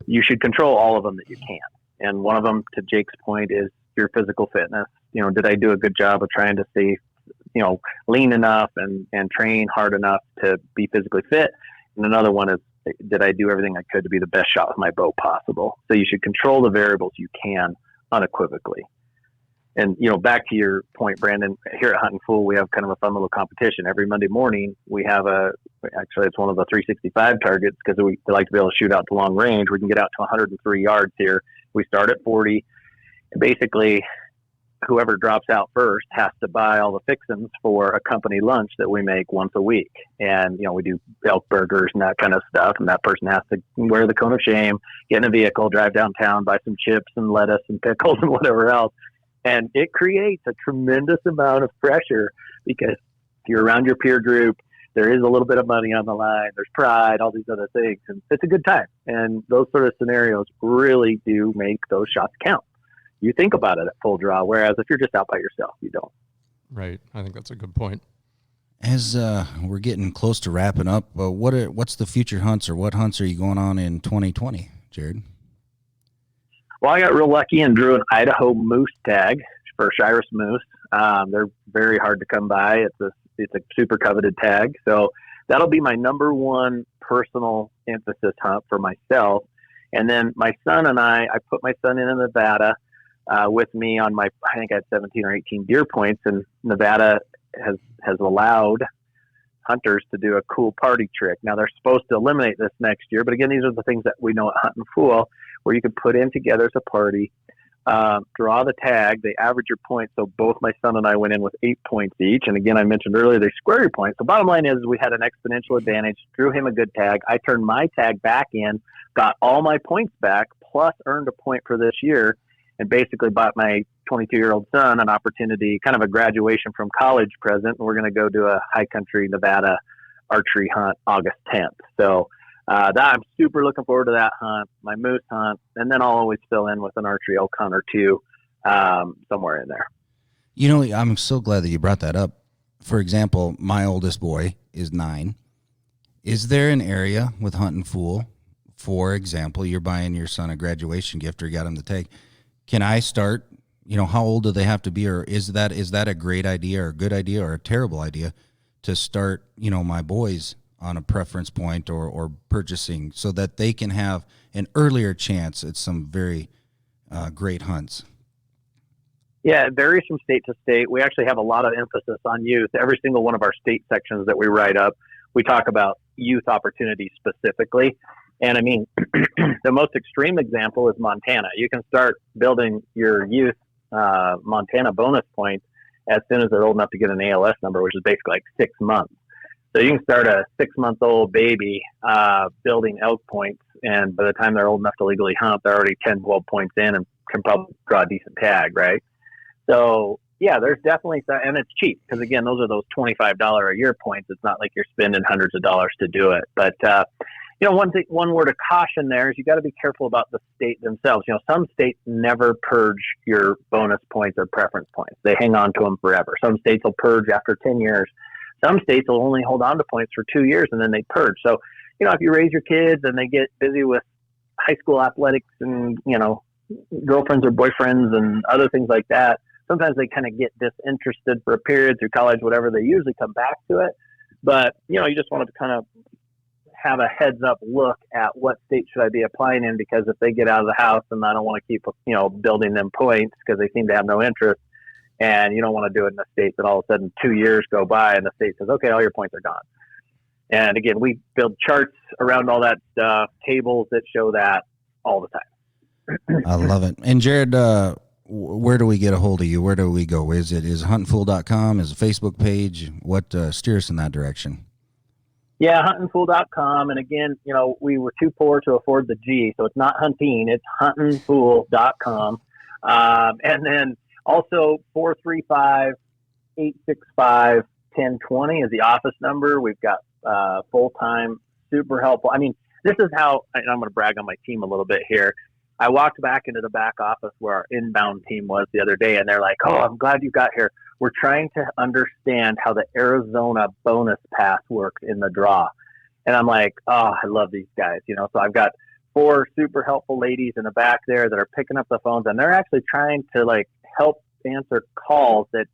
You should control all of them that you can. And one of them, to Jake's point, is your physical fitness. Did I do a good job of trying to stay, lean enough and train hard enough to be physically fit? And another one is, did I do everything I could to be the best shot with my bow possible? So you should control the variables you can unequivocally. And, back to your point, Brandon, here at Huntin Fool, we have kind of a fun little competition. Every Monday morning, we have it's one of the 365 targets because we like to be able to shoot out to long range. We can get out to 103 yards here. We start at 40. And basically, whoever drops out first has to buy all the fixins for a company lunch that we make once a week. And, we do elk burgers and that kind of stuff. And that person has to wear the cone of shame, get in a vehicle, drive downtown, buy some chips and lettuce and pickles and whatever else. And it creates a tremendous amount of pressure because you're around your peer group. There is a little bit of money on the line. There's pride, all these other things. And it's a good time. And those sort of scenarios really do make those shots count. You think about it at full draw, whereas if you're just out by yourself, you don't. Right. I think that's a good point. As we're getting close to wrapping up, what's the future hunts, or what hunts are you going on in 2020, Jerrod? Well, I got real lucky and drew an Idaho moose tag for Shiras moose. They're very hard to come by. It's a super coveted tag. So that'll be my number one personal emphasis hunt for myself. And then my son and I put my son in Nevada with me on I think I had 17 or 18 deer points, and Nevada has allowed hunters to do a cool party trick. Now they're supposed to eliminate this next year, but again, these are the things that we know at Huntin Fool, where you can put in together as a party, draw the tag, they average your points. So both my son and I went in with 8 points each. And again, I mentioned earlier, they square your points. The bottom line is we had an exponential advantage, drew him a good tag. I turned my tag back in, got all my points back, plus earned a point for this year, and basically bought my 22-year-old son an opportunity, kind of a graduation from college present. And we're going to go do a high country Nevada archery hunt August 10th. So I'm super looking forward to that hunt, my moose hunt, and then I'll always fill in with an archery elk hunt or two somewhere in there. I'm so glad that you brought that up. For example, my oldest boy is 9. Is there an area with Huntin Fool, for example, you're buying your son a graduation gift or you got him the tag? Can I start, how old do they have to be? Or is that a great idea or a good idea or a terrible idea to start, my boys on a preference point or purchasing so that they can have an earlier chance at some very great hunts? Yeah, it varies from state to state. We actually have a lot of emphasis on youth. Every single one of our state sections that we write up, we talk about youth opportunities specifically. And I mean, the most extreme example is Montana. You can start building your youth Montana bonus points as soon as they're old enough to get an ALS number, which is basically like 6 months. So you can start a 6-month-old baby building elk points, and by the time they're old enough to legally hunt, they're already 10, 12 points in and can probably draw a decent tag, right? So, yeah, there's definitely – and it's cheap because, again, those are those $25 a year points. It's not like you're spending hundreds of dollars to do it. But, one word of caution there is you got to be careful about the state themselves. Some states never purge your bonus points or preference points. They hang on to them forever. Some states will purge after 10 years. Some states will only hold on to points for 2 years and then they purge. So, if you raise your kids and they get busy with high school athletics and, girlfriends or boyfriends and other things like that, sometimes they kind of get disinterested for a period through college, whatever. They usually come back to it. But, you just want to kind of have a heads up look at what state should I be applying in, because if they get out of the house and I don't want to keep, building them points because they seem to have no interest. And you don't want to do it in a state that all of a sudden 2 years go by and the state says, okay, all your points are gone. And again, we build charts around all that stuff, tables that show that all the time. I love it. And Jerrod, where do we get a hold of you? Where do we go? Is huntinfool.com? Is it a Facebook page? What steer us in that direction? Yeah, huntinfool.com. And again, we were too poor to afford the G, so it's not hunting, it's huntinfool.com. And then also 435-865-1020 is the office number. We've got full-time, super helpful. I mean, This is how, and I'm going to brag on my team a little bit here. I walked back into the back office where our inbound team was the other day, and they're like, "Oh, I'm glad you got here. We're trying to understand how the Arizona bonus pass works in the draw." And I'm like, "Oh, I love these guys." So I've got 4 super helpful ladies in the back there that are picking up the phones, and they're actually trying to like help answer calls that,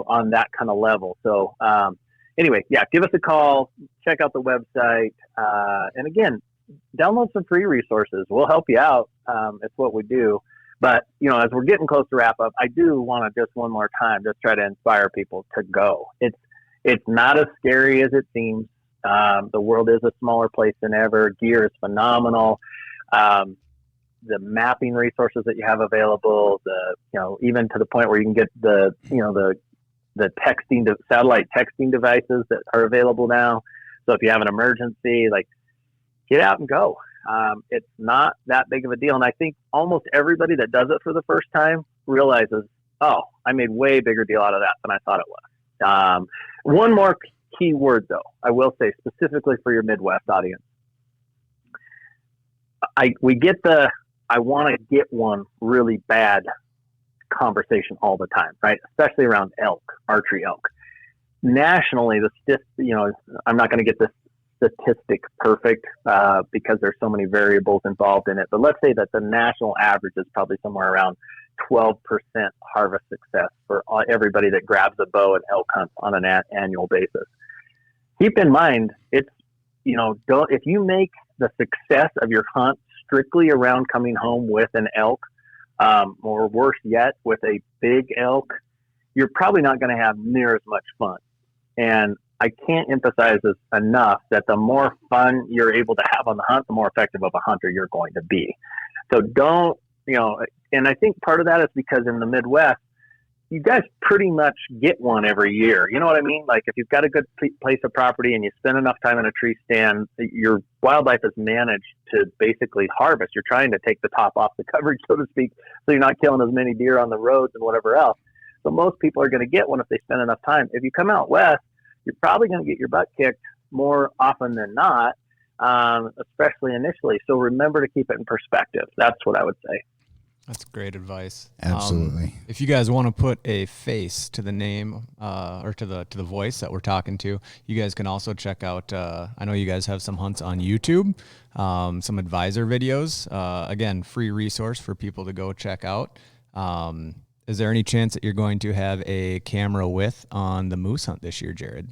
on that kind of level. So, anyway, yeah, give us a call, check out the website. And again, download some free resources. We'll help you out. It's what we do. But, as we're getting close to wrap up, I do want to just one more time, just try to inspire people to go. It's not as scary as it seems. The world is a smaller place than ever. Gear is phenomenal. The mapping resources that you have available, even to the point where you can get the satellite texting devices that are available now. So if you have an emergency, like, get out and go. It's not that big of a deal. And I think almost everybody that does it for the first time realizes, oh, I made way bigger deal out of that than I thought it was. One more key word, though, I will say specifically for your Midwest audience. We get the I want to get one really bad conversation all the time, right? Especially around elk, archery elk. Nationally, I'm not going to get this statistic perfect because there's so many variables involved in it. But let's say that the national average is probably somewhere around 12% harvest success for everybody that grabs a bow and elk hunts on an annual basis. Keep in mind, if you make the success of your hunt strictly around coming home with an elk, or worse yet, with a big elk, you're probably not going to have near as much fun. And I can't emphasize this enough that the more fun you're able to have on the hunt, the more effective of a hunter you're going to be. So don't, and I think part of that is because in the Midwest, you guys pretty much get one every year. You know what I mean? Like if you've got a good place of property and you spend enough time in a tree stand, your wildlife is managed to basically harvest. You're trying to take the top off the coverage, so to speak, so you're not killing as many deer on the roads and whatever else. So most people are going to get one if they spend enough time. If you come out west, you're probably going to get your butt kicked more often than not, especially initially. So remember to keep it in perspective. That's what I would say. That's great advice. Absolutely. If you guys want to put a face to the name or to the voice that we're talking to, you guys can also check out. I know you guys have some hunts on YouTube, some advisor videos. Again, free resource for people to go check out. Is there any chance that you're going to have a camera with on the moose hunt this year, Jerrod?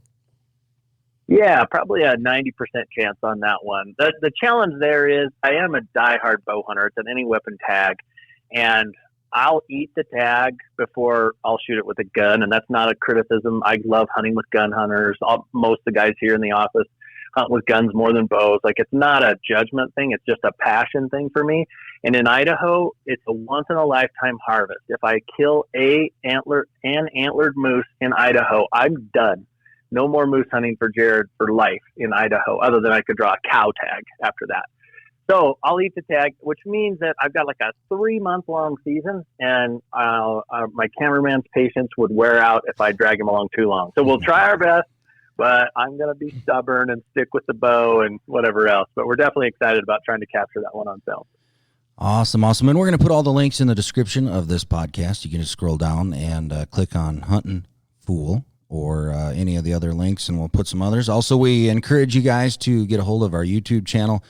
Yeah, probably a 90% chance on that one. The challenge there is I am a diehard bow hunter. It's an any weapon tag. And I'll eat the tag before I'll shoot it with a gun. And that's not a criticism. I love hunting with gun hunters. Most of the guys here in the office hunt with guns more than bows. Like, it's not a judgment thing. It's just a passion thing for me. And in Idaho, it's a once in a lifetime harvest. If I kill an antlered moose in Idaho, I'm done. No more moose hunting for Jerrod for life in Idaho, other than I could draw a cow tag after that. So I'll eat the tag, which means that I've got like a 3-month-long season, and my cameraman's patience would wear out if I drag him along too long. So we'll try our best, but I'm going to be stubborn and stick with the bow and whatever else. But we're definitely excited about trying to capture that one on film. Awesome. And we're going to put all the links in the description of this podcast. You can just scroll down and click on Huntin Fool or any of the other links, and we'll put some others. Also, we encourage you guys to get a hold of our YouTube channel.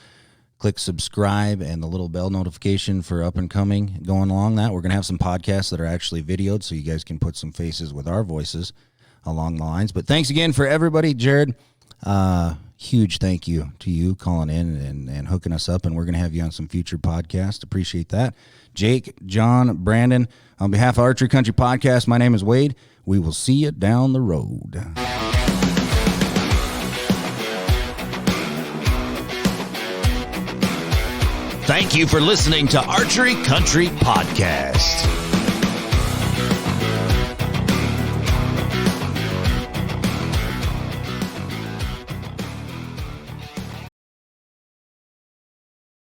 Click subscribe and the little bell notification for up and coming going along that. We're going to have some podcasts that are actually videoed, so you guys can put some faces with our voices along the lines. But thanks again for everybody. Jerrod, huge thank you to you calling in and hooking us up, and we're going to have you on some future podcasts. Appreciate that. Jake, John, Brandon, on behalf of Archery Country Podcast, my name is Wade. We will see you down the road. Thank you for listening to Archery Country Podcast.